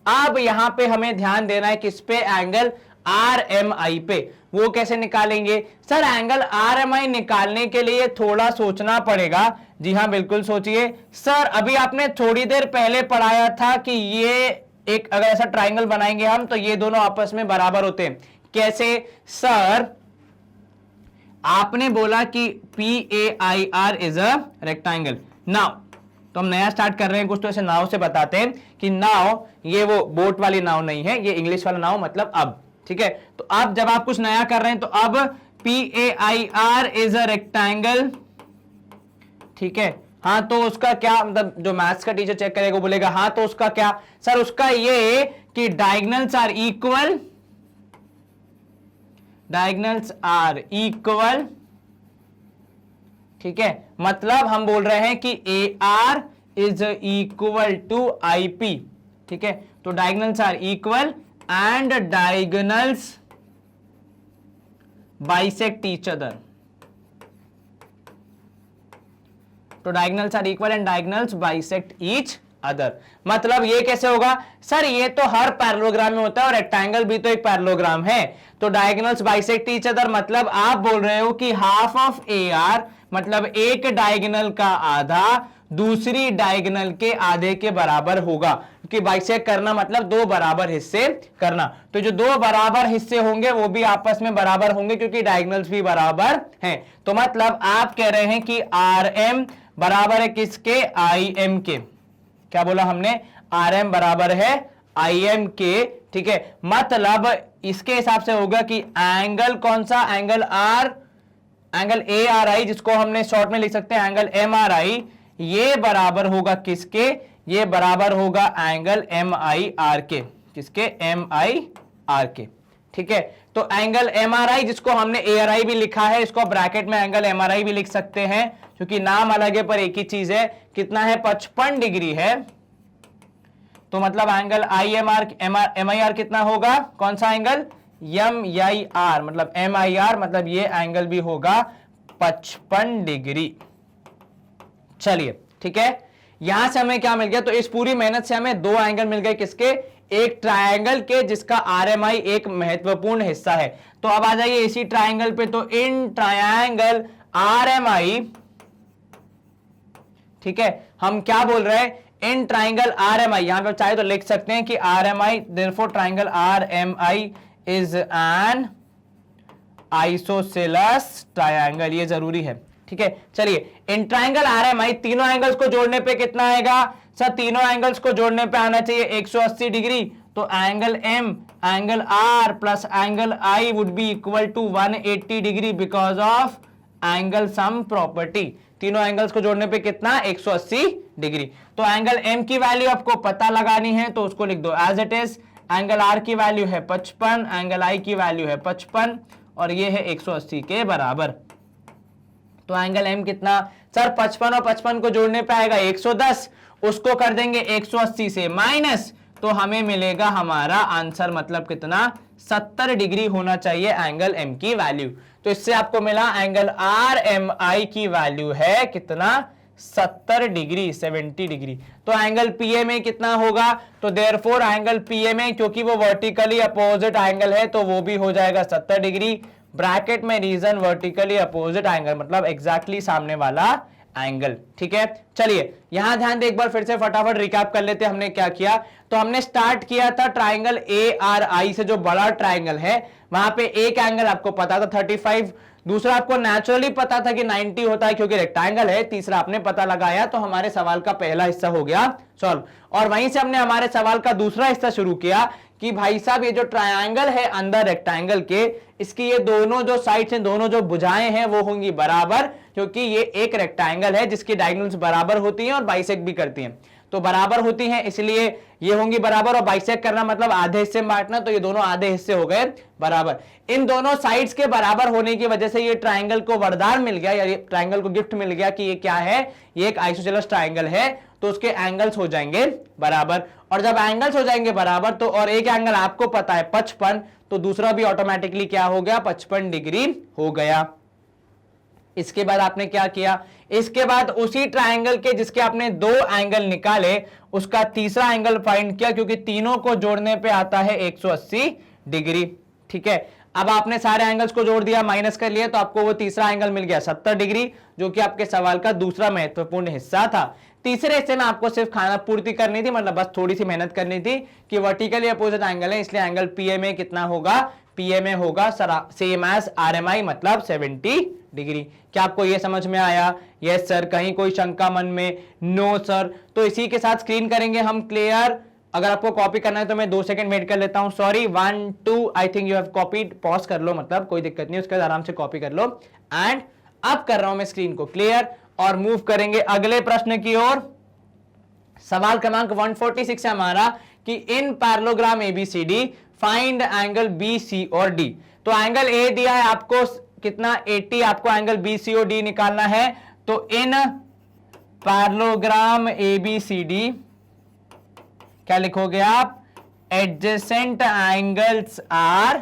अब यहां पे हमें ध्यान देना है किस पे, एंगल RMI पे। वो कैसे निकालेंगे सर, एंगल RMI निकालने के लिए थोड़ा सोचना पड़ेगा। जी हां बिल्कुल सोचिए सर, अभी आपने थोड़ी देर पहले पढ़ाया था कि ये एक अगर ऐसा ट्राइंगल बनाएंगे हम तो ये दोनों आपस में बराबर होते हैं। कैसे सर, आपने बोला कि PAIR is a rectangle. Now तो हम नया स्टार्ट कर रहे हैं कुछ, तो ऐसे नाव से बताते हैं कि नाव, ये वो बोट वाली नाव नहीं है, ये इंग्लिश वाला नाव मतलब अब। ठीक है, तो अब जब आप कुछ नया कर रहे हैं तो अब PAIR इज अ रेक्टेंगल। ठीक है, हाँ तो उसका क्या मतलब, जो मैथ्स का टीचर चेक करेगा वो बोलेगा हाँ तो उसका क्या सर, उसका ये कि diagonals are equal, diagonals are equal. ठीक है, मतलब हम बोल रहे हैं कि AR is equal to IP। ठीक है, तो diagonals are equal and diagonals bisect each other. तो diagonals are equal and diagonals bisect each other. मतलब ये कैसे होगा सर, ये तो हर पैरेललोग्राम में होता है और रेक्टेंगल भी तो एक पैरेललोग्राम है। तो डायगोनल्स बाइसेक्ट ईच अदर मतलब आप बोल रहे हो कि हाफ ऑफ AR मतलब एक डायगोनल का आधा दूसरी डायगोनल के आधे के बराबर होगा, क्योंकि बाइसेक्ट करना मतलब दो बराबर हिस्से करना। तो जो दो बराबर हिस्से होंगे वो भी आपस में बराबर होंगे क्योंकि डायगोनल्स भी बराबर हैं। तो मतलब आप कह रहे हैं कि RM बराबर है किसके, IM के। क्या बोला हमने, RM बराबर है IM के। ठीक है, मतलब इसके हिसाब से होगा कि एंगल कौन सा, एंगल एंगल ARI जिसको हमने शॉर्ट में लिख सकते हैं एंगल MRI, ये बराबर होगा किसके, ये बराबर होगा एंगल MIR के। किसके, MIR के। ठीक है, तो एंगल MRI जिसको हमने ARI भी लिखा है, इसको ब्रैकेट में एंगल MRI भी लिख सकते हैं क्योंकि नाम अलग है पर एक ही चीज है। कितना है, 55 डिग्री है। तो मतलब एंगल MIR कितना होगा, कौन सा एंगल, MIR मतलब MIR मतलब ये एंगल भी होगा 55 डिग्री। चलिए ठीक है, यहां से हमें क्या मिल गया, तो इस पूरी मेहनत से हमें दो एंगल मिल गए किसके, एक ट्रायंगल के जिसका RMI एक महत्वपूर्ण हिस्सा है। तो अब आ जाइए इसी ट्रायंगल पे, तो इन ट्रायंगल RMI, ठीक है, हम क्या बोल रहे हैं, इन ट्राइंगल RMI, यहां पे चाहे तो लिख सकते हैं कि RMI, therefore triangle RMI is an isosceles triangle, ये जरूरी है। ठीक है, चलिए इन ट्राइंगल RMI तीनों एंगल्स को जोड़ने पे कितना आएगा सर, तीनों एंगल्स को जोड़ने पे आना चाहिए 180 डिग्री। तो angle M, angle R plus angle I would be equal to 180 degree because of angle sum property. तीनों एंगल्स को जोड़ने पे कितना, 180 डिग्री। तो एंगल M की वैल्यू आपको पता लगानी है तो उसको लिख दो as it is. Angle R की वैल्यू है 55, एंगल I की वैल्यू है 55 और ये है 180 के बराबर। तो एंगल M कितना सर, 55 और 55 को जोड़ने पे आएगा 110, उसको कर देंगे 180 से माइनस, तो हमें मिलेगा हमारा आंसर, मतलब कितना, 70 डिग्री होना चाहिए एंगल M की वैल्यू। तो इससे आपको मिला एंगल RMI की वैल्यू है कितना, 70 डिग्री, 70 डिग्री। तो एंगल PMA कितना होगा, तो देयरफॉर एंगल PMA क्योंकि वो वर्टिकली अपोजिट एंगल है तो वो भी हो जाएगा 70 डिग्री। ब्रैकेट में रीजन वर्टिकली अपोजिट एंगल, मतलब एग्जैक्टली सामने वाला एंगल। ठीक है, चलिए यहां ध्यान दे, एक बार फिर से फटाफट रिकैप कर लेते हैं हमने क्या किया। तो हमने स्टार्ट किया था ट्राइंगल ARI से, जो बड़ा ट्राइंगल है वहां पे एक एंगल आपको पता था 35, दूसरा आपको नेचुरली पता था कि 90 होता है क्योंकि रेक्टेंगल है, तीसरा आपने पता लगाया, तो हमारे सवाल का पहला हिस्सा हो गया सॉल्व। और वहीं से हमने हमारे सवाल का दूसरा हिस्सा शुरू किया कि भाई साहब ये जो ट्रायंगल है अंदर रेक्टेंगल के, इसकी ये दोनों जो साइड्स हैं, दोनों जो भुजाएं हैं वो होंगी बराबर, क्योंकि ये एक रेक्टेंगल है जिसकी डायगोनल्स बराबर होती हैं और बाइसेक्ट भी करती हैं, तो बराबर होती हैं, इसलिए ये होंगी बराबर। और बाइसेक्ट करना मतलब आधे हिस्से में बांटना, तो ये दोनों आधे हिस्से हो गए बराबर। इन दोनों साइड्स के बराबर होने की वजह से ये ट्रायंगल को वरदान मिल गया, या ये ट्रायंगल को गिफ्ट मिल गया कि ये क्या है, ये एक आइसोसेलेस ट्रायंगल है, तो उसके एंगल्स हो जाएंगे बराबर। और जब एंगल्स हो जाएंगे बराबर, तो और एक एंगल आपको पता है 55, तो दूसरा भी ऑटोमेटिकली क्या हो गया, 55 डिग्री हो गया। इसके बाद आपने क्या किया, इसके बाद उसी ट्रायंगल के जिसके आपने दो एंगल निकाले, उसका तीसरा एंगल फाइंड किया, क्योंकि तीनों को जोड़ने पे आता है 180 डिग्री। ठीक है, अब आपने सारे एंगल्स को जोड़ दिया, माइनस कर लिया, तो आपको वो तीसरा एंगल मिल गया 70 डिग्री, जो कि आपके सवाल का दूसरा महत्वपूर्ण हिस्सा था। तीसरे हिस्से में आपको सिर्फ खाना पूर्ति करनी थी, मतलब बस थोड़ी सी मेहनत करनी थी कि वर्टिकली अपोजिट एंगल है, इसलिए एंगल PMA कितना होगा, PMA होगा सेम एज RMI, मतलब 70 डिग्री। क्या आपको यह समझ में आया? Yes sir. कहीं कोई शंका मन में? No sir. तो इसी के साथ स्क्रीन करेंगे हम क्लियर। अगर आपको कॉपी करना है तो मैं 2 सेकंड वेट कर लेता हूं। Sorry, 1 2 I think you have copied. Pause कर लो, मतलब कोई दिक्कत नहीं, उसके बाद आराम से कॉपी कर लो। एंड अब कर रहा हूं मैं स्क्रीन को क्लियर और मूव करेंगे अगले प्रश्न की ओर। सवाल क्रमांक 146 है हमारा कि इन parallelogram ABCD find angle BC और D। तो एंगल A दिया है आपको कितना, 80, आपको एंगल BC और D निकालना है। तो इन पैरेललोग्राम ABCD क्या लिखोगे आप, एडजेसेंट एंगल्स आर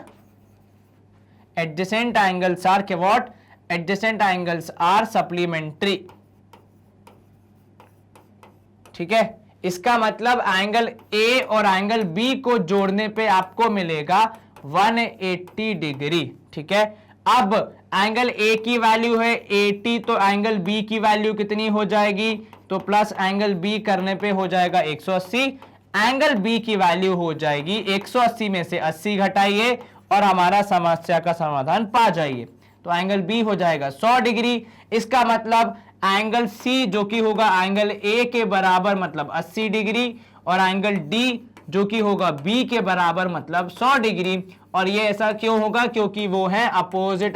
क्या, what, adjacent angles are supplementary. ठीक है, इसका मतलब एंगल A और एंगल B को जोड़ने पे आपको मिलेगा 180 डिग्री। ठीक है, अब एंगल A की वैल्यू है 80, तो एंगल B की वैल्यू कितनी हो जाएगी, तो प्लस एंगल B करने पे हो जाएगा 180, एंगल B की वैल्यू हो जाएगी 180 में से 80 घटाइए और हमारा समस्या का समाधान पा जाइए। तो एंगल B हो जाएगा 100 डिग्री। इसका मतलब एंगल C जो कि होगा एंगल A के बराबर, मतलब 80 डिग्री, और एंगल D जो कि होगा B के बराबर, मतलब 100 डिग्री। और ये ऐसा क्यों होगा, क्योंकि वो है अपोजिट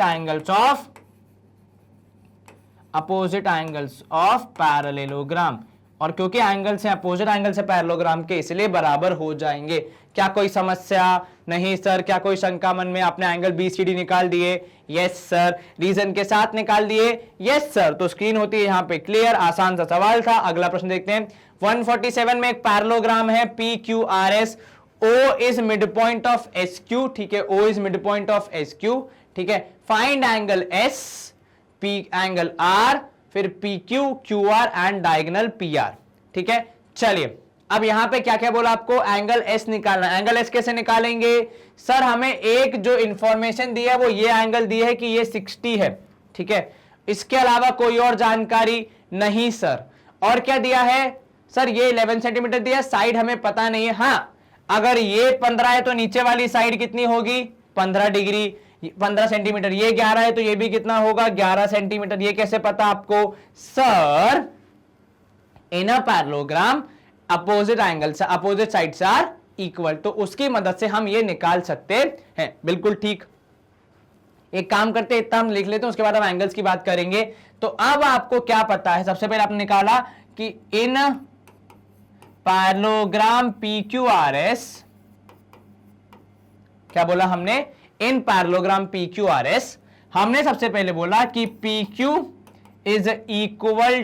एंगल्स ऑफ पैरेललोग्राम, और क्योंकि एंगल्स हैं अपोजिट एंगल से पैरेललोग्राम के, इसलिए बराबर हो जाएंगे। क्या कोई समस्या? नहीं सर। क्या कोई शंका मन में? आपने एंगल BCD निकाल दिए? Yes sir. रीजन के साथ निकाल दिए? Yes sir. तो स्क्रीन होती है यहाँ पे क्लियर। आसान सा सवाल था। अगला प्रश्न देखते हैं। 147 में एक पैरेललोग्राम है PQRS, O is mid point of SQ। ठीक है, O is mid point of SQ। ठीक है, find angle S, P angle R, फिर PQ, QR and diagonal PR। ठीक है, चलिए अब यहां पे क्या क्या बोला आपको, एंगल S निकालना। एंगल S कैसे निकालेंगे सर? हमें एक जो इंफॉर्मेशन दी है वो ये एंगल दी है कि ये 60 है। ठीक है, इसके अलावा कोई और जानकारी नहीं सर। और क्या दिया है सर? ये 11 सेंटीमीटर दिया, साइड हमें पता नहीं है। हाँ, अगर ये 15 है तो नीचे वाली साइड कितनी होगी, 15 डिग्री, 15 सेंटीमीटर। ये 11 है तो ये भी कितना होगा, 11 सेंटीमीटर। ये कैसे पता आपको sir? In a parallelogram opposite angles, opposite sides are equal, तो उसकी मदद से हम ये निकाल सकते हैं। बिल्कुल ठीक। एक काम करते हैं, इतना हम लिख लेते हैं, उसके बाद हम एंगल्स की बात करेंगे। तो अब आपको क्या पता है, सबसे पहले आपने निकाला कि इन पैरेललोग्राम PQRS, क्या बोला हमने? इन पैरेललोग्राम PQRS हमने सबसे पहले बोला कि PQ is equal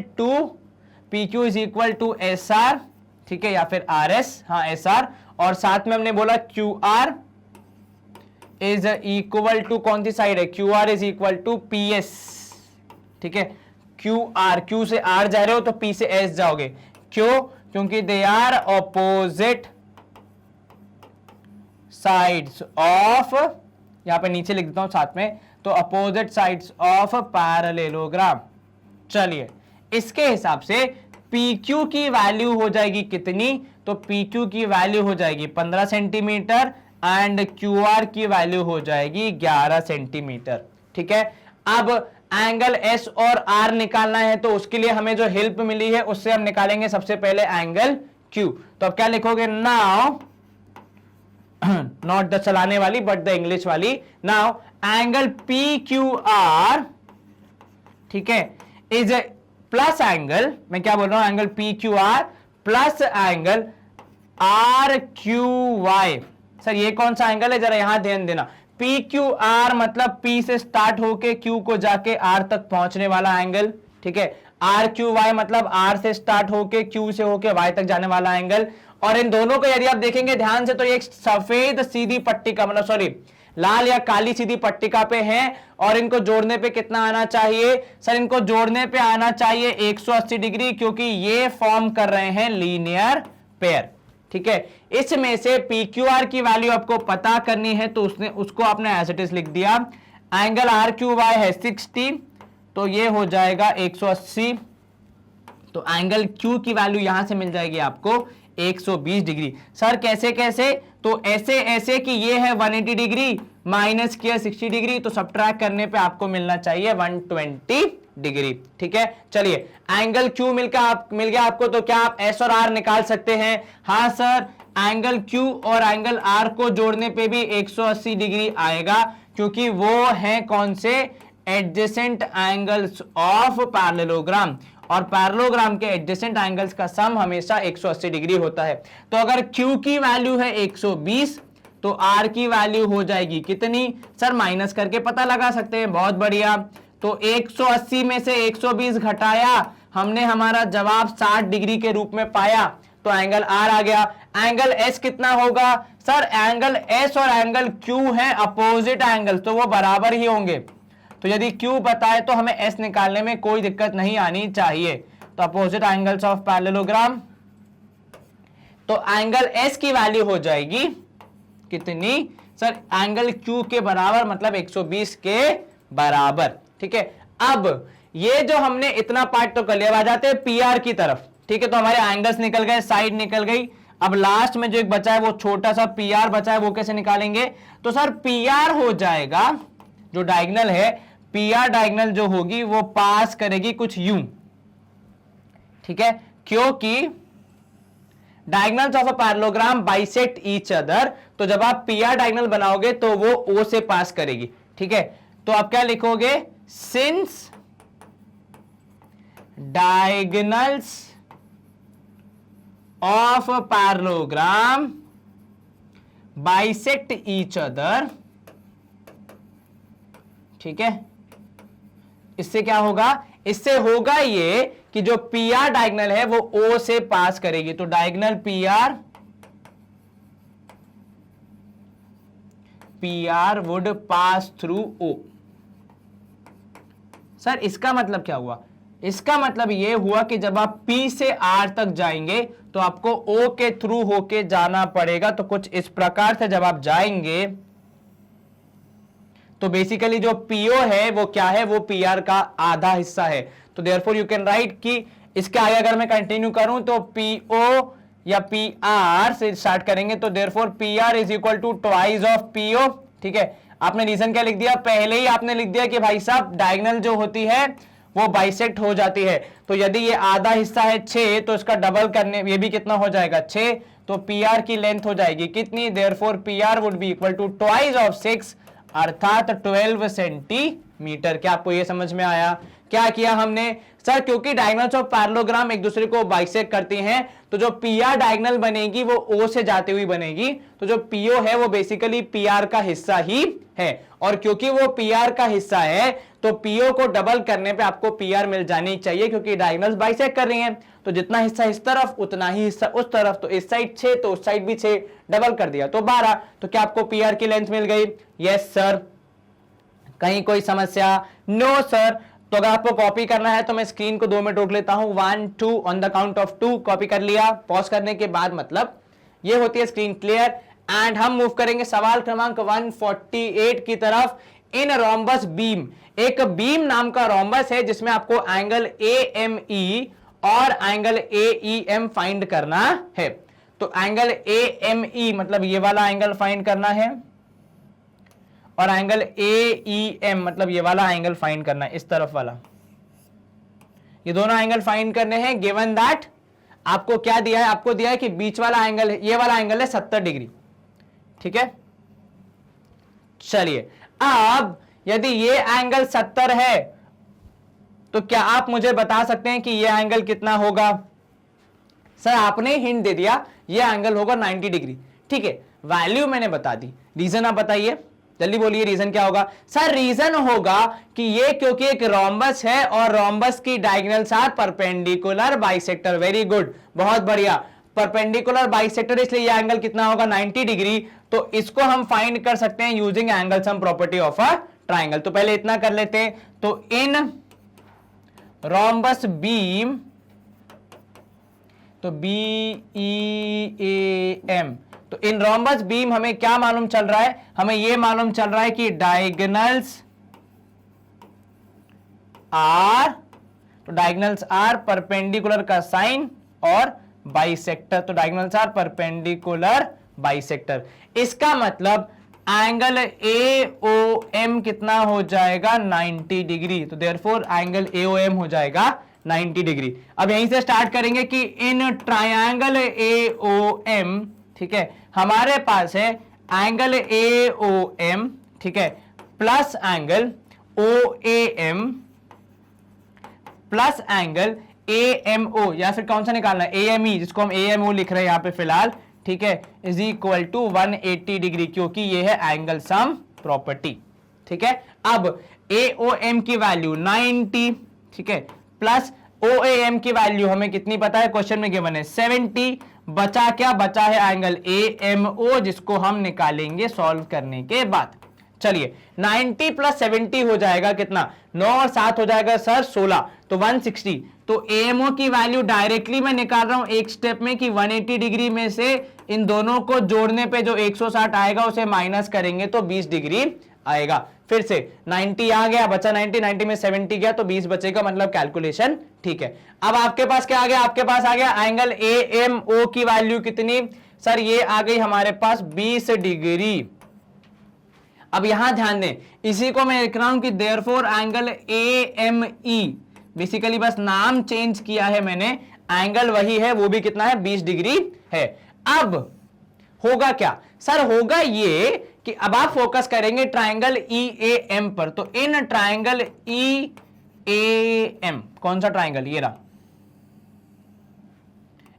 to SR, ठीक है, या फिर RS, हाँ SR, और साथ में हमने बोला QR इज इक्वल टू, कौन सी साइड है, QR is equal to PS। ठीक है, Q से R जा रहे हो तो P से S जाओगे। क्यों? क्योंकि they are opposite sides of, यहां पे नीचे लिख देता हूं साथ में, तो अपोजिट साइड्स ऑफ पैरेललोग्राम। चलिए इसके हिसाब से PQ की वैल्यू हो जाएगी कितनी, तो PQ की वैल्यू हो जाएगी 15 सेंटीमीटर एंड QR की वैल्यू हो जाएगी 11 सेंटीमीटर। ठीक है, अब एंगल S और R निकालना है, तो उसके लिए हमें जो हेल्प मिली है उससे हम निकालेंगे सबसे पहले एंगल Q। तो अब क्या लिखोगे, नाउ नॉट द चलाने वाली बट द इंग्लिश वाली, नाउ एंगल PQR, ठीक है, इज प्लस एंगल, मैं क्या बोल रहा हूं, angle PQR plus angle RQY। Sir ये कौन सा एंगल है, जरा यहां ध्यान देना। PQR मतलब P से स्टार्ट होके Q को जाके R तक पहुंचने वाला एंगल। ठीक है, RQY मतलब R से स्टार्ट होके Q से होके Y तक जाने वाला एंगल। और इन दोनों को यदि आप देखेंगे ध्यान से तो एक सफेद सीधी पट्टिका, मतलब सॉरी लाल या काली सीधी पट्टिका पे हैं, और इनको जोड़ने पे कितना आना चाहिए, सर इनको जोड़ने पे आना चाहिए 180 डिग्री, क्योंकि ये फॉर्म कर रहे हैं लीनियर पेयर। ठीक है, इसमें से PQR की वैल्यू आपको पता करनी है, तो उसको आपने एज इट इज लिख दिया। एंगल RQY है 60, तो ये हो जाएगा 180, तो एंगल Q की वैल्यू यहां से मिल जाएगी आपको 120 डिग्री। सर कैसे कैसे, तो ऐसे ऐसे कि ये है 180 डिग्री माइनस किया 60 डिग्री, तो सब्ट्रैक्ट करने पे आपको मिलना चाहिए 120 डिग्री। ठीक है, चलिए एंगल Q मिल गया आपको, तो क्या आप S और R निकाल सकते हैं? हाँ सर, एंगल Q और एंगल R को जोड़ने पे भी 180 डिग्री आएगा, क्योंकि वो है कौन से, एडजेसेंट एंगल्स ऑफ पैरेललोग्राम, और पैरेललोग्राम के एडजेसेंट एंगल्स का सम हमेशा 180 डिग्री होता है। तो अगर Q की वैल्यू है 120, तो R की वैल्यू हो जाएगी कितनी, सर माइनस करके पता लगा सकते हैं, बहुत बढ़िया। तो 180 में से 120 घटाया हमने, हमारा जवाब 60 डिग्री के रूप में पाया, तो एंगल R आ गया। एंगल S कितना होगा, सर एंगल S और एंगल Q है अपोजिट एंगल, तो वो बराबर ही होंगे, तो यदि Q बताए तो हमें S निकालने में कोई दिक्कत नहीं आनी चाहिए। तो अपोजिट एंगल्स ऑफ पैरेललोग्राम, तो एंगल S की वैल्यू हो जाएगी कितनी, सर एंगल Q के बराबर, मतलब 120 के बराबर। ठीक है, अब ये जो हमने इतना पार्ट तो कर लिया, आ जाते हैं PR की तरफ। ठीक है, तो हमारे एंगल्स निकल गए, साइड निकल गई, अब लास्ट में जो एक बचा है वो छोटा सा PR बचा है, वो कैसे निकालेंगे, तो सर PR हो जाएगा, जो डायगोनल है PR डायगोनल जो होगी वो पास करेगी कुछ यूं। ठीक है, क्योंकि diagonals of a parallelogram bisect each other, तो जब आप PR डायगोनल बनाओगे तो वो O से पास करेगी। ठीक है, तो आप क्या लिखोगे, since diagonals of parallelogram bisect each other. ठीक है, इससे क्या होगा, इससे होगा ये कि जो PR डायगोनल है वो O से पास करेगी, तो diagonal PR would pass through O। Sir इसका मतलब क्या हुआ, इसका मतलब ये हुआ कि जब आप P से R तक जाएंगे तो आपको O के थ्रू होके जाना पड़ेगा। तो कुछ इस प्रकार से जब आप जाएंगे तो बेसिकली जो PO है वो क्या है, वो PR का आधा हिस्सा है। तो देयरफॉर यू कैन राइट कि इसके आगे अगर मैं कंटिन्यू करूं तो PO या PR से स्टार्ट करेंगे, तो therefore PR is equal to twice of PO। ठीक है, आपने रीजन क्या लिख दिया, पहले ही आपने लिख दिया कि भाई साहब डायगोनल जो होती है वो बाइसेक्ट हो जाती है, तो यदि ये आधा हिस्सा है 6, तो इसका डबल करने, ये भी कितना हो जाएगा 6, तो PR की लेंथ हो जाएगी कितनी, therefore PR would be equal to twice of 6 अर्थात 12 सेंटीमीटर। क्या आपको ये समझ में आया, क्या किया हमने, सर क्योंकि डायगोनल्स ऑफ पैरेललोग्राम एक दूसरे को बाइसेक्ट करती हैं, तो जो PR डायगोनल बनेगी वो O से जाती हुई बनेगी, तो जो PO है वो बेसिकली PR का हिस्सा ही है, और क्योंकि वो PR का हिस्सा है तो PO को डबल करने पे आपको PR मिल जानी चाहिए, क्योंकि डायगोनल्स बाइसेक्ट कर रही हैं, तो जितना हिस्सा इस तरफ उतना ही हिस्सा उस तरफ, तो इस साइड 6 तो उस साइड भी 6, डबल कर दिया तो 12, तो क्या आपको PR की लेंथ मिल गई, यस सर। कहीं कोई समस्या, नो सर। तो अगर आपको कॉपी करना है तो मैं स्क्रीन को 2 मिनट रोक लेता हूं, 1 2 on the count of 2 copy कर लिया, पॉज करने के बाद मतलब ये होती है स्क्रीन क्लियर, एंड हम मूव करेंगे सवाल क्रमांक 148 की तरफ। इन रोम्बस बीम, एक बीम नाम का रोम्बस है जिसमें आपको एंगल AME और एंगल AEM फाइंड करना है। तो एंगल AME मतलब ये वाला एंगल फाइंड करना है और एंगल AEM मतलब ये वाला एंगल फाइंड करना है, इस तरफ वाला। ये दोनों एंगल फाइंड करने हैं गिवन दैट आपको क्या दिया है, आपको दिया है कि बीच वाला एंगल, ये वाला एंगल है 70 डिग्री, ठीक है। चलिए अब यदि ये एंगल 70 है तो क्या आप मुझे बता सकते हैं कि ये एंगल कितना होगा? सर आपने हिंट दे दिया, ये एंगल होगा 90 डिग्री, ठीक है। वैल्यू मैंने बता दी, रीजन आप बताइए, जल्दी बोलिए रीजन क्या होगा? सर रीजन होगा कि ये क्योंकि एक रोम्बस है और रोम्बस की diagonals are perpendicular bisector. Very good, बहुत बढ़िया, परपेंडिकुलर बाइसेक्टर, इसलिए ये एंगल कितना होगा 90 डिग्री। तो इसको हम फाइंड कर सकते हैं using angle sum property of a triangle. तो पहले इतना कर लेते हैं, तो इन रोम्बस बीम, तो BEAM, तो इन रोम्बस बीम हमें क्या मालूम चल रहा है? हमें यह मालूम चल रहा है कि डायगोनल्स आर, तो डायगोनल्स आर परपेंडिकुलर का साइन और बाइसेक्टर, तो डायगोनल्स आर परपेंडिकुलर बाइसेक्टर। इसका मतलब एंगल AOM कितना हो जाएगा 90 डिग्री। तो देयरफॉर एंगल AOM हो जाएगा 90 डिग्री। अब यहीं से स्टार्ट करेंगे कि इन ट्रायंगल AOM, ठीक है, हमारे पास है एंगल AOM, ठीक है, plus angle OAM plus angle AMO, या फिर कौन सा निकालना है AME, जिसको हम AMO लिख रहे हैं यहां पे फिलहाल, ठीक है, इज इक्वल टू 180 डिग्री, क्योंकि ये है एंगल सम प्रॉपर्टी, ठीक है। अब AOM की वैल्यू 90, ठीक है, प्लस OAM की वैल्यू हमें कितनी पता है, क्वेश्चन में गिवन है 70। बचा क्या? बचा है एंगल AMO, जिसको हम निकालेंगे सॉल्व करने के बाद। चलिए 90 प्लस 70 हो जाएगा कितना? 9 और 7 हो जाएगा सर 16, तो 160। तो AMO की वैल्यू डायरेक्टली मैं निकाल रहा हूं एक स्टेप में कि 180 डिग्री में से इन दोनों को जोड़ने पे जो 160 आएगा उसे माइनस करेंगे तो 20 डिग्री आएगा। फिर से 90 आ गया, बचा 90 में 70 गया तो 20 बचेगा, मतलब कैलकुलेशन ठीक है। अब आपके पास क्या आ गया? आपके पास आ गया एंगल AMO की वैल्यू कितनी? सर ये आ गई हमारे पास 20 डिग्री। अब यहां ध्यान दें, इसी को मैं लिख रहा हूं कि देयरफॉर एंगल AME, बेसिकली बस नाम चेंज किया है मैंने, एंगल वही है, वो भी कितना है 20 डिग्री है। अब होगा क्या सर? होगा ये कि अब आप फोकस करेंगे ट्रायंगल EAM पर। तो इन ट्रायंगल EAM, कौन सा ट्रायंगल? ये रहा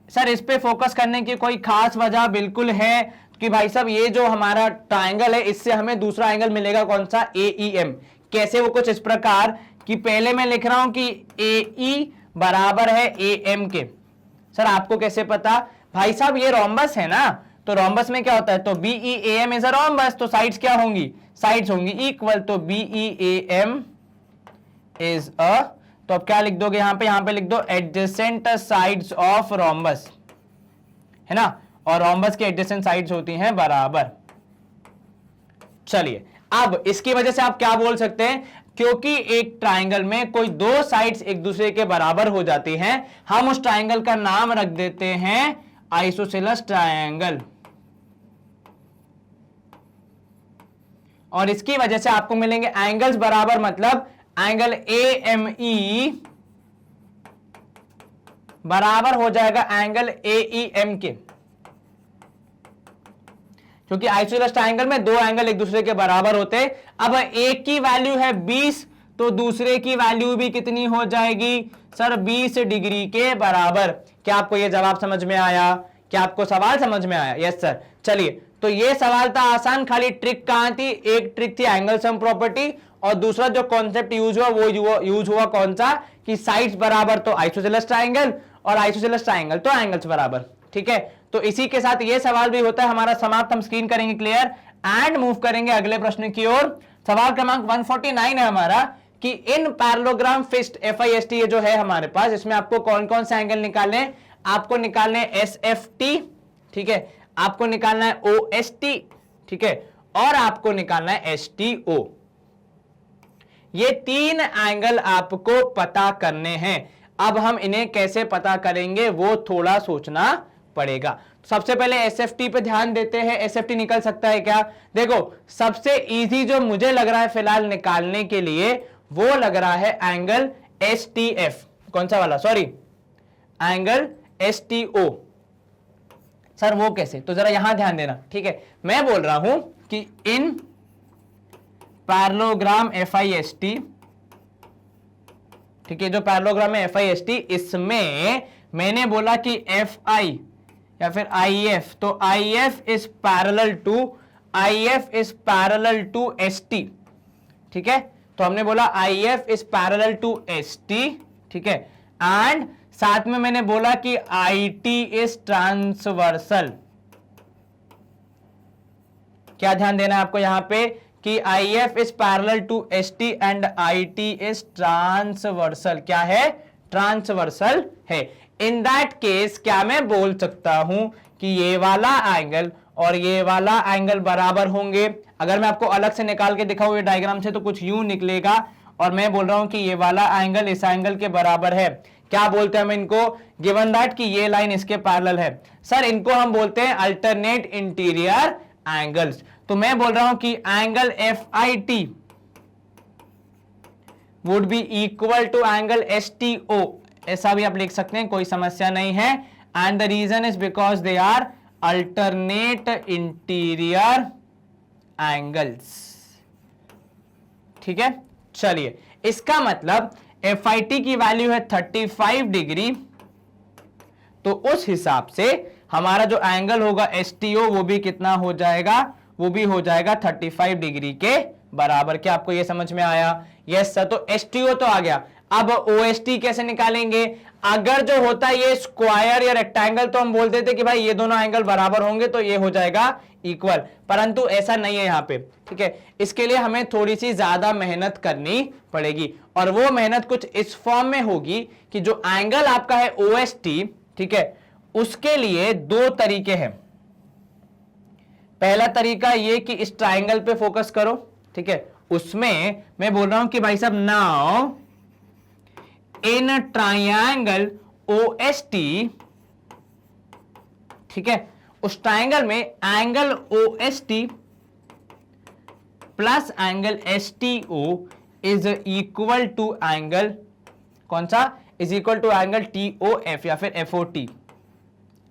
सर। इस पे फोकस करने की कोई खास वजह बिल्कुल है कि भाई साहब ये जो हमारा ट्रायंगल है इससे हमें दूसरा एंगल मिलेगा, कौन सा? AEM। कैसे? वो कुछ इस प्रकार कि पहले मैं लिख रहा हूं कि AE बराबर है AM के। सर आपको कैसे पता? भाई साहब ये रोम्बस है ना, तो रोम्बस में क्या होता है? तो BEAM इज अ रोम्बस, तो साइड्स क्या होंगी? साइड्स होंगी इक्वल, तो BEAM इज अ, तो अब क्या लिख दोगे यहां पे लिख दो एडजेसेंट साइड्स ऑफ रोम्बस, है ना, और रोम्बस की एडजेसेंट साइड्स होती हैं बराबर। चलिए अब इसकी वजह से आप क्या बोल सकते हैं? क्योंकि एक ट्रायंगल में कोई दो साइड्स एक दूसरे के बराबर हो जाती हैं, हम उस ट्रायंगल का नाम रख देते हैं आइसोसेलेस ट्रायंगल, और इसकी वजह से आपको मिलेंगे एंगल्स बराबर, मतलब एंगल AME बराबर हो जाएगा एंगल AEM के, क्योंकि आइसोसेलेस ट्रायंगल में दो एंगल एक दूसरे के बराबर होते हैं। अब एक की वैल्यू है 20, तो दूसरे की वैल्यू भी कितनी हो जाएगी? सर 20 डिग्री के बराबर। क्या आपको यह जवाब समझ में आया? क्या आपको सवाल समझ में आया? Yes sir. चलिए तो ये सवाल था आसान, खाली ट्रिक कहां थी? एक ट्रिक थी एंगल सम प्रॉपर्टी, और दूसरा जो कॉन्सेप्ट यूज हुआ वो यूज हुआ कौन सा? कि साइड्स बराबर तो आइसोसेलेस ट्रायंगल, और आइसोसेलेस ट्रायंगल तो एंगल्स बराबर, ठीक है। तो इसी के साथ ये सवाल भी होता है हमारा समाप्त। हम स्क्रीन करेंगे क्लियर एंड मूव करेंगे अगले प्रश्न की ओर। सवाल क्रमांक 149 है हमारा कि इन पैरेललोग्राम फिस्ट FIST ये जो है हमारे पास, इसमें आपको कौन कौन से एंगल निकालने? आपको निकालने SFT, ठीक है, आपको निकालना है OST, ठीक है, और आपको निकालना है STO। ये 3 एंगल आपको पता करने हैं। अब हम इन्हें कैसे पता करेंगे वो थोड़ा सोचना पड़ेगा। सबसे पहले एसएफटी पे ध्यान देते हैं। एसएफटी निकल सकता है क्या? देखो सबसे इजी जो मुझे लग रहा है फिलहाल निकालने के लिए वो लग रहा है एंगल एसटीएफ। कौन सा वाला? Sorry, angle STO. सर वो कैसे? तो जरा यहां ध्यान देना, ठीक है। मैं बोल रहा हूं कि इन पैरेललोग्राम FIST, ठीक है, जो पैरेललोग्राम है FIST, इसमें मैंने बोला कि FI या फिर IF, तो IF is parallel to ST, ठीक है। तो हमने बोला IF is parallel to ST, ठीक है, एंड साथ में मैंने बोला कि IT इज ट्रांसवर्सल। क्या ध्यान देना है आपको यहां पे कि IF is parallel to ST and IT is transversal. क्या है? ट्रांसवर्सल है। इन दैट केस क्या मैं बोल सकता हूं कि ये वाला एंगल और ये वाला एंगल बराबर होंगे? अगर मैं आपको अलग से निकाल के दिखाऊं ये डायग्राम से तो कुछ यूं निकलेगा, और मैं बोल रहा हूं कि ये वाला एंगल इस एंगल के बराबर है। क्या बोलते हैं हम इनको? गिवन दैट कि ये लाइन इसके पैरेलल है, सर इनको हम बोलते हैं अल्टरनेट इंटीरियर एंगल्स। तो मैं बोल रहा हूं कि angle FIT would be equal to angle STO। ऐसा भी आप लिख सकते हैं, कोई समस्या नहीं है। And the reason is because they are alternate interior angles, ठीक है। चलिए, इसका मतलब FIT की वैल्यू है 35 डिग्री, तो उस हिसाब से हमारा जो एंगल होगा STO वो भी कितना हो जाएगा? वो भी हो जाएगा 35 डिग्री के बराबर। क्या आपको ये समझ में आया? Yes sir. तो STO तो आ गया। अब OST कैसे निकालेंगे? अगर जो होता है ये स्क्वायर या रेक्टेंगल तो हम बोलते थे कि भाई ये दोनों एंगल बराबर होंगे तो ये हो जाएगा इक्वल, परंतु ऐसा नहीं है यहाँ पे, ठीक है। इसके लिए हमें थोड़ी सी ज्यादा मेहनत करनी पड़ेगी, और वो मेहनत कुछ इस फॉर्म में होगी कि जो एंगल आपका है OST, ठीक है, उसके लिए 2 तरीके हैं। पहला तरीका ये कि इस ट्राइंगल पे फोकस करो, ठीक है। उसमें मैं बोल रहा हूं कि भाई साहब नाउ इन ट्राइंगल OST, ठीक है, उस ट्राइंगल में angle OST plus angle STO is equal to angle, कौन सा? Is equal to angle TOF या फिर FOT।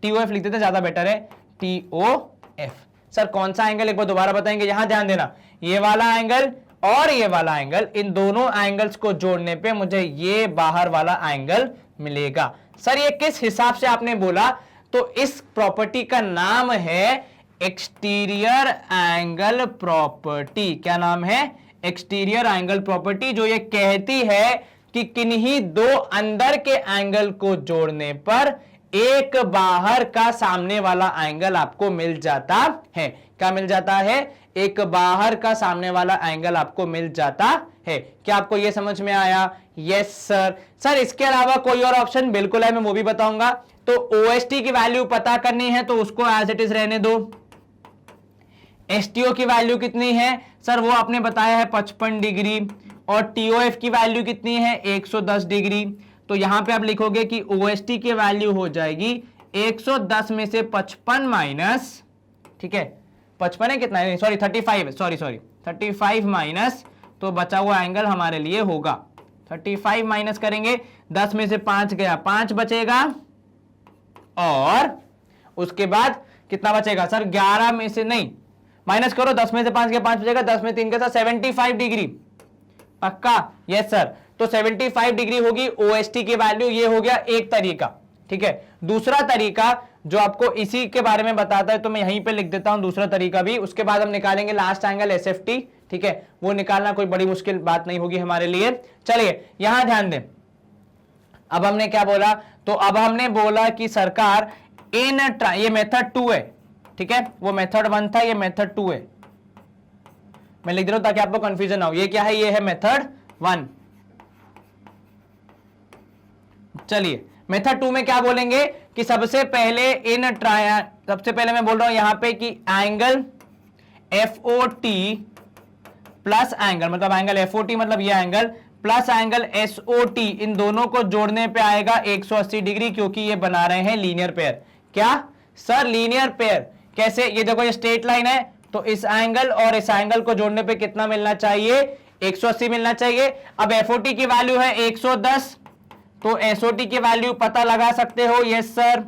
TOF लिख देते ज्यादा बेटर है, TOF। सर कौन सा एंगल? एक बार दोबारा बताएंगे, यहां ध्यान देना। ये वाला एंगल और ये वाला एंगल, इन दोनों एंगल्स को जोड़ने पे मुझे ये बाहर वाला एंगल मिलेगा। सर ये किस हिसाब से आपने बोला? तो इस प्रॉपर्टी का नाम है एक्सटीरियर एंगल प्रॉपर्टी। क्या नाम है? एक्सटीरियर एंगल प्रॉपर्टी, जो ये कहती है कि किन्हीं 2 अंदर के एंगल को जोड़ने पर एक बाहर का सामने वाला एंगल आपको मिल जाता है। क्या मिल जाता है? एक बाहर का सामने वाला एंगल आपको मिल जाता है। क्या आपको यह समझ में आया? Yes sir. सर इसके अलावा कोई और ऑप्शन? बिल्कुल है, मैं वो भी बताऊंगा। तो OST की वैल्यू पता करनी है तो उसको एज इट इज रहने दो। STO की वैल्यू कितनी है? सर वो आपने बताया है 55 डिग्री, और TOF की वैल्यू कितनी है? 110 डिग्री। तो यहां पे आप लिखोगे कि OST की वैल्यू हो जाएगी 110 में से 55 माइनस, ठीक है, 55 है कितना है? सॉरी 35 है, सॉरी 35 माइनस, तो बचा हुआ एंगल हमारे लिए होगा 35 माइनस करेंगे, 10 में से 5 गया, 5 बचेगा, और उसके बाद कितना बचेगा? सर 11 में से नहीं, माइनस करो, 10 में से 5 गया, 5 बचेगा, 10 में 3 का 75 डिग्री। पक्का? Yes sir. तो 75 डिग्री होगी OST की वैल्यू। ये हो गया एक तरीका, ठीक है। दूसरा तरीका जो आपको इसी के बारे में बताता है, तो मैं यहीं पे लिख देता हूं दूसरा तरीका भी। उसके बाद हम निकालेंगे लास्ट एंगल SFT, ठीक है। वो निकालना कोई बड़ी मुश्किल बात नहीं होगी हमारे लिए। चलिए यहां ध्यान दें। अब हमने क्या बोला? तो अब हमने बोला कि सरकार इन ये मेथड 2 है, ठीक है, वो मेथड 1 था, ये मेथड 2 है। मैं लिख दे रहा हूं ताकि आपको कंफ्यूजन ना हो। ये क्या है? ये है मेथड 1। चलिए मेथड 2 में क्या बोलेंगे कि सबसे पहले सबसे पहले मैं बोल रहा हूं यहां पे कि एंगल FOT प्लस एंगल, मतलब एंगल एफओटी मतलब ये एंगल, प्लस एंगल एसओटी, इन दोनों को जोड़ने पे आएगा 180 डिग्री, क्योंकि ये बना रहे हैं लीनियर पेयर। क्या सर लीनियर पेयर कैसे? ये देखो ये स्ट्रेट लाइन है, तो इस एंगल और इस एंगल को जोड़ने पे कितना मिलना चाहिए? 180 मिलना चाहिए। अब एफओटी की वैल्यू है 110, तो एसओटी की वैल्यू पता लगा सकते हो? Yes sir.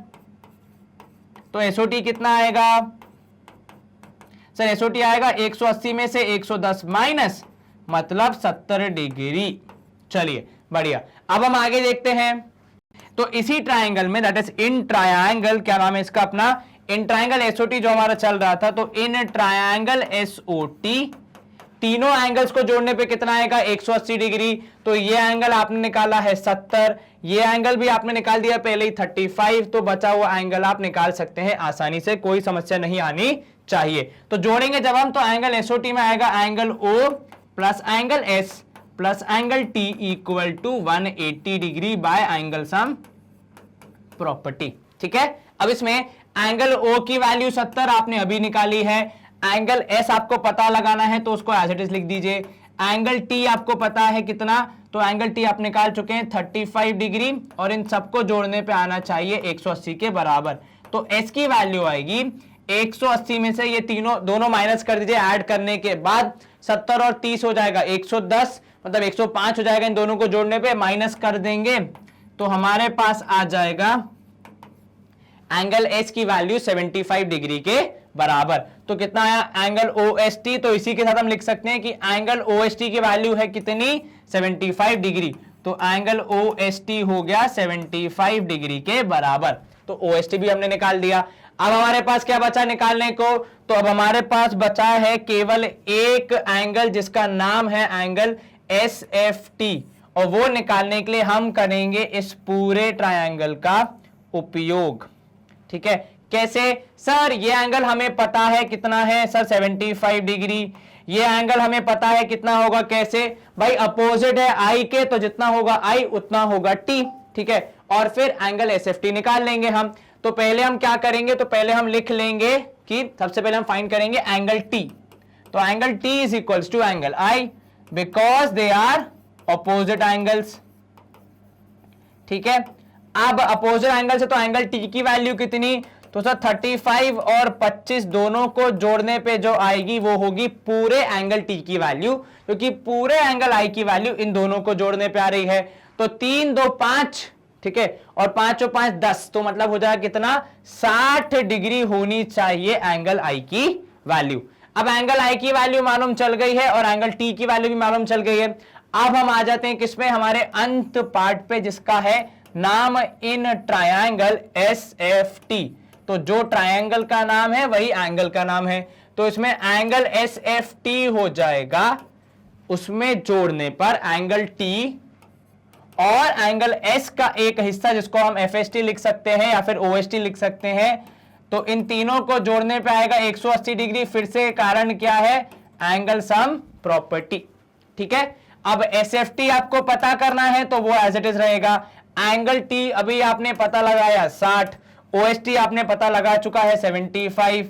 तो एसओटी कितना आएगा सर? एसओटी आएगा 180 में से 110 माइनस, मतलब 70 डिग्री। चलिए बढ़िया, अब हम आगे देखते हैं। तो इसी ट्रायंगल में, दैट इज इन ट्रायंगल, क्या नाम है इसका अपना? इन ट्रायंगल एसओटी जो हमारा चल रहा था, तो इन ट्रायंगल एसओटी तीनों एंगल्स को जोड़ने पे कितना आएगा? 180 डिग्री। तो ये एंगल आपने निकाला है 70, ये एंगल भी आपने निकाल दिया पहले ही 35, तो बचा हुआ एंगल आप निकाल सकते हैं आसानी से, कोई समस्या नहीं आनी चाहिए। तो जोड़ेंगे जब हम, तो एंगल एसओटी में आएगा angle O plus angle S plus angle T equal to 180 degree by angle sum property. ठीक है, अब इसमें एंगल ओ की वैल्यू 70 आपने अभी निकाली है, एंगल एस आपको पता लगाना है तो उसको एज इट इज लिख दीजिए, एंगल टी आपको पता है कितना, तो एंगल टी आप निकाल चुके हैं 35 डिग्री, और इन सबको जोड़ने पे आना चाहिए 180 के बराबर। तो एस की वैल्यू आएगी 180 में से ये तीनों दोनों माइनस कर दीजिए, ऐड करने के बाद 70 और 30 हो जाएगा 110, मतलब 105 हो जाएगा। इन दोनों को जोड़ने पे माइनस कर देंगे तो हमारे पास आ जाएगा एंगल एस की वैल्यू 75 डिग्री के बराबर। तो कितना आया एंगल ओएसटी? तो इसी के साथ हम लिख सकते हैं कि एंगल ओएसटी की वैल्यू है कितनी? 75 डिग्री। तो एंगल ओएसटी हो गया 75 डिग्री के बराबर। तो ओएसटी भी हमने निकाल दिया। अब हमारे पास क्या बचा निकालने को? तो अब हमारे पास बचा है केवल एक एंगल जिसका नाम है एंगल एस एफ टी, और वो निकालने के लिए हम करेंगे इस पूरे ट्रायंगल का उपयोग। ठीक है, कैसे सर? ये एंगल हमें पता है कितना है सर? 75 डिग्री। ये एंगल हमें पता है कितना होगा? कैसे भाई? अपोजिट है आई के, तो जितना होगा आई उतना होगा टी। ठीक है, और फिर एंगल एसएफटी निकाल लेंगे हम। तो पहले हम क्या करेंगे? तो पहले हम लिख लेंगे कि सबसे पहले हम फाइंड करेंगे एंगल टी। तो angle T is equals to angle I, because they are opposite angles. ठीक है, अब अपोजिट एंगल से तो एंगल टी की वैल्यू कितनी? तो सर 35 और 25 दोनों को जोड़ने पे जो आएगी वो होगी पूरे एंगल टी की वैल्यू, क्योंकि पूरे एंगल आई की वैल्यू इन दोनों को जोड़ने पे आ रही है। तो 3 2 5, ठीक है, और 5 और 5 10, तो मतलब हो जाएगा कितना? 60 डिग्री होनी चाहिए एंगल आई की वैल्यू। अब एंगल आई की वैल्यू मालूम चल गई है और एंगल टी की वैल्यू भी मालूम चल गई है। अब हम आ जाते हैं किसमें? हमारे अंत पार्ट पे, जिसका है नाम in triangle S F T. तो जो ट्रायंगल का नाम है वही एंगल का नाम है, तो इसमें एंगल एस एफ टी हो जाएगा। उसमें जोड़ने पर एंगल टी और एंगल एस का एक हिस्सा जिसको हम एफ एस टी लिख सकते हैं या फिर ओ एस टी लिख सकते हैं, तो इन तीनों को जोड़ने पे आएगा 180 डिग्री। फिर से कारण क्या है? Angle sum property. ठीक है, अब एस एफ टी आपको पता करना है तो वो एज इट इज रहेगा। एंगल टी अभी आपने पता लगाया 60, ओएसटी आपने पता लगा चुका है 75,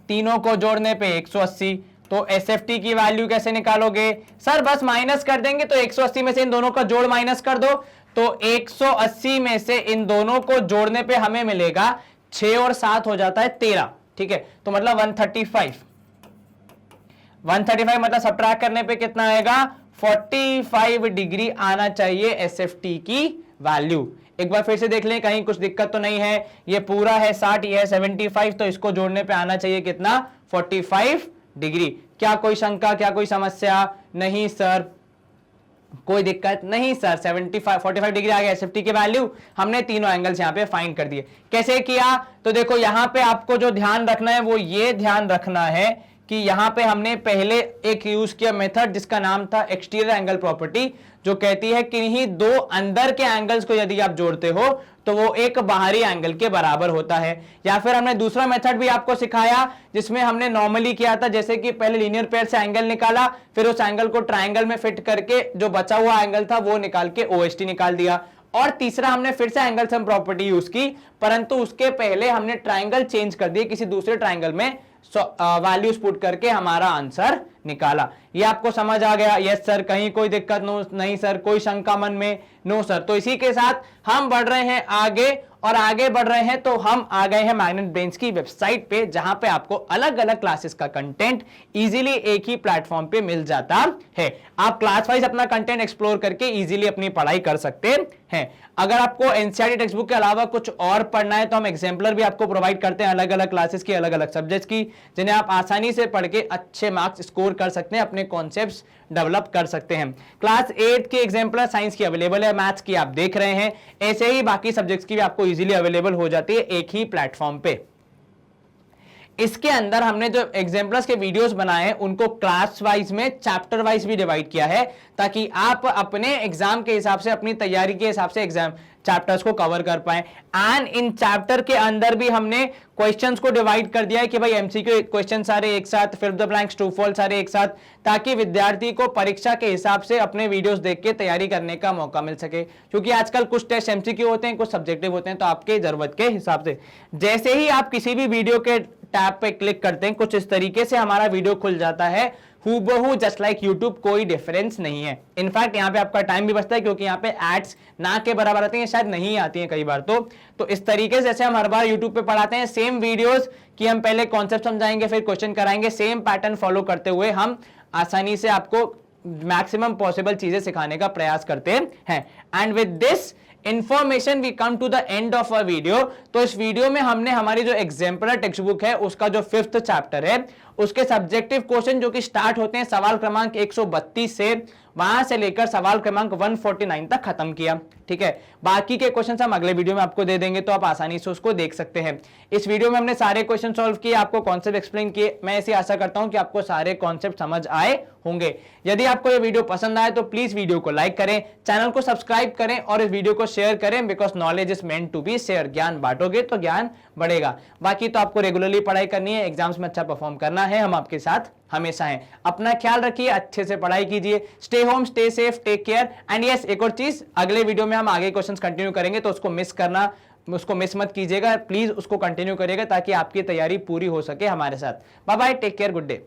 तीनों को जोड़ने पे 180। तो एसएफटी की वैल्यू कैसे निकालोगे? सर बस माइनस कर देंगे, तो 180 में से इन दोनों का जोड़ माइनस कर दो, तो 180 में से इन दोनों को जोड़ने पे हमें मिलेगा 6 और 7 हो जाता है 13। ठीक है, तो मतलब 135 मतलब सब्ट्रैक्ट करने पे कितना आएगा? 45 डिग्री आना चाहिए एसएफटी की वैल्यू। एक बार फिर से देख लें, कहीं कुछ दिक्कत तो नहीं है। ये पूरा है 60, ये है 75, तो इसको जोड़ने पे आना चाहिए कितना? 45 डिग्री। क्या कोई शंका, क्या कोई समस्या? नहीं सर, कोई दिक्कत नहीं सर। 45 डिग्री आ गया एसएफटी की वैल्यू। हमने तीनों एंगल्स यहाँ पे फाइंड कर दिए। कैसे किया? तो देखो यहाँ पे आपको जो ध्यान रखना है वो ये ध्यान रखना है कि यहाँ पे हमने पहले एक यूज किया मेथड जिसका नाम था एक्सटीरियर एंगल प्रॉपर्टी, जो कहती है कि नहीं दो अंदर के एंगल्स को यदि आप जोड़ते हो तो वो एक बाहरी एंगल के बराबर होता है। या फिर हमने दूसरा मेथड भी आपको सिखाया जिसमें हमने नॉर्मली किया था, जैसे कि पहले लीनियर पेयर से एंगल निकाला, फिर उस एंगल को ट्रायंगल में फिट करके जो बचा हुआ एंगल था वो निकाल के ओएसटी निकाल दिया। और तीसरा हमने फिर से एंगल सम प्रॉपर्टी यूज की, परंतु उसके पहले हमने ट्रायंगल चेंज कर दिए, किसी दूसरे ट्रायंगल में वैल्यूज पुट करके हमारा आंसर निकाला। ये आपको समझ आ गया? यस सर, कहीं कोई दिक्कत? नो नहीं सर, कोई शंका मन में? No sir. तो इसी के साथ हम बढ़ रहे हैं आगे, और आगे बढ़ रहे हैं तो हम आ गए हैं मैग्नेट ब्रेन्स की वेबसाइट पे, जहां पे आपको अलग अलग क्लासेस का कंटेंट इजीली एक ही प्लेटफॉर्म पे मिल जाता है। आप क्लास वाइज अपना कंटेंट एक्सप्लोर करके इजीली अपनी पढ़ाई कर सकते हैं। अगर आपको एनसीईआरटी टेक्स्ट बुक के अलावा कुछ और पढ़ना है तो हम एग्जाम्पलर भी आपको प्रोवाइड करते हैं अलग अलग क्लासेस की, अलग अलग सब्जेक्ट्स की, जिन्हें आप आसानी से पढ़ के अच्छे मार्क्स स्कोर कर सकते हैं, अपने कॉन्सेप्ट्स डेवलप कर सकते हैं। क्लास 8 के एग्जाम्पलर साइंस की अवेलेबल है, मैथ्स की आप देख रहे हैं, ऐसे ही बाकी सब्जेक्ट्स की भी आपको इजीली अवेलेबल हो जाती है एक ही प्लेटफॉर्म पे। इसके अंदर हमने जो एग्जाम्पल्स के वीडियोस बनाए हैं उनको क्लास वाइज में चैप्टर वाइज भी डिवाइड किया है, ताकि आप अपने एग्जाम के हिसाब से, अपनी तैयारी के हिसाब से एग्जाम चैप्टर्स को कवर कर पाए। एंड इन चैप्टर के अंदर भी हमने क्वेश्चंस को डिवाइड कर दिया है कि भाई एमसीक्यू क्वेश्चन सारे एक साथ, fill the blanks, true false सारे एक साथ, ताकि विद्यार्थी को परीक्षा के हिसाब से अपने वीडियोस देख के तैयारी करने का मौका मिल सके। क्योंकि आजकल कुछ टेस्ट एमसीक्यू होते हैं, कुछ सब्जेक्टिव होते हैं, तो आपके जरूरत के हिसाब से जैसे ही आप किसी भी वीडियो के टैब पे क्लिक करते हैं, कुछ इस तरीके से हमारा वीडियो खुल जाता है, हूबहू जस्ट लाइक यूट्यूब, कोई डिफरेंस नहीं है। इनफैक्ट यहाँ पे आपका टाइम भी बचता है, क्योंकि यहाँ पे एड्स ना के बराबर आती हैं, शायद नहीं आती हैं कई बार। तो इस तरीके से जैसे हम हर बार यूट्यूब पे पढ़ाते हैं सेम वीडियोस कि हम पहले कॉन्सेप्ट समझाएंगे फिर क्वेश्चन कराएंगे, सेम पैटर्न फॉलो करते हुए हम आसानी से आपको मैक्सिमम पॉसिबल चीजें सिखाने का प्रयास करते हैं। And with this information we come to the end of a video. तो इस वीडियो में हमने हमारी जो एग्जाम्पलर टेक्स्ट बुक है उसका जो 5th चैप्टर है उसके सब्जेक्टिव क्वेश्चन जो कि स्टार्ट होते हैं सवाल क्रमांक 132 से, वहां से लेकर सवाल क्रमांक 149 तक खत्म किया। ठीक है, बाकी के क्वेश्चन हम अगले वीडियो में आपको दे देंगे, तो आप आसानी से उसको देख सकते हैं। इस वीडियो में हमने सारे क्वेश्चन सॉल्व किए, आपको कॉन्सेप्ट एक्सप्लेन किए। मैं ऐसी आशा करता हूं कि आपको सारे कॉन्सेप्ट समझ आए होंगे। यदि आपको ये वीडियो पसंद आए तो प्लीज वीडियो को लाइक करें, चैनल को सब्सक्राइब करें और इस वीडियो को शेयर करें, because knowledge is meant to be share. ज्ञान बांटोगे तो ज्ञान बढ़ेगा। बाकी तो आपको रेगुलरली पढ़ाई करनी है, एग्जाम्स में अच्छा परफॉर्म करना है, हम आपके साथ हमेशा हैं। अपना ख्याल रखिए, अच्छे से पढ़ाई कीजिए, stay home, stay safe, take care. And yes, एक और चीज, अगले वीडियो में हम आगे क्वेश्चंस कंटिन्यू करेंगे, तो उसको मिस मत कीजिएगा, प्लीज उसको कंटिन्यू करिएगा ताकि आपकी तैयारी पूरी हो सके हमारे साथ। Bye bye, take care, good day.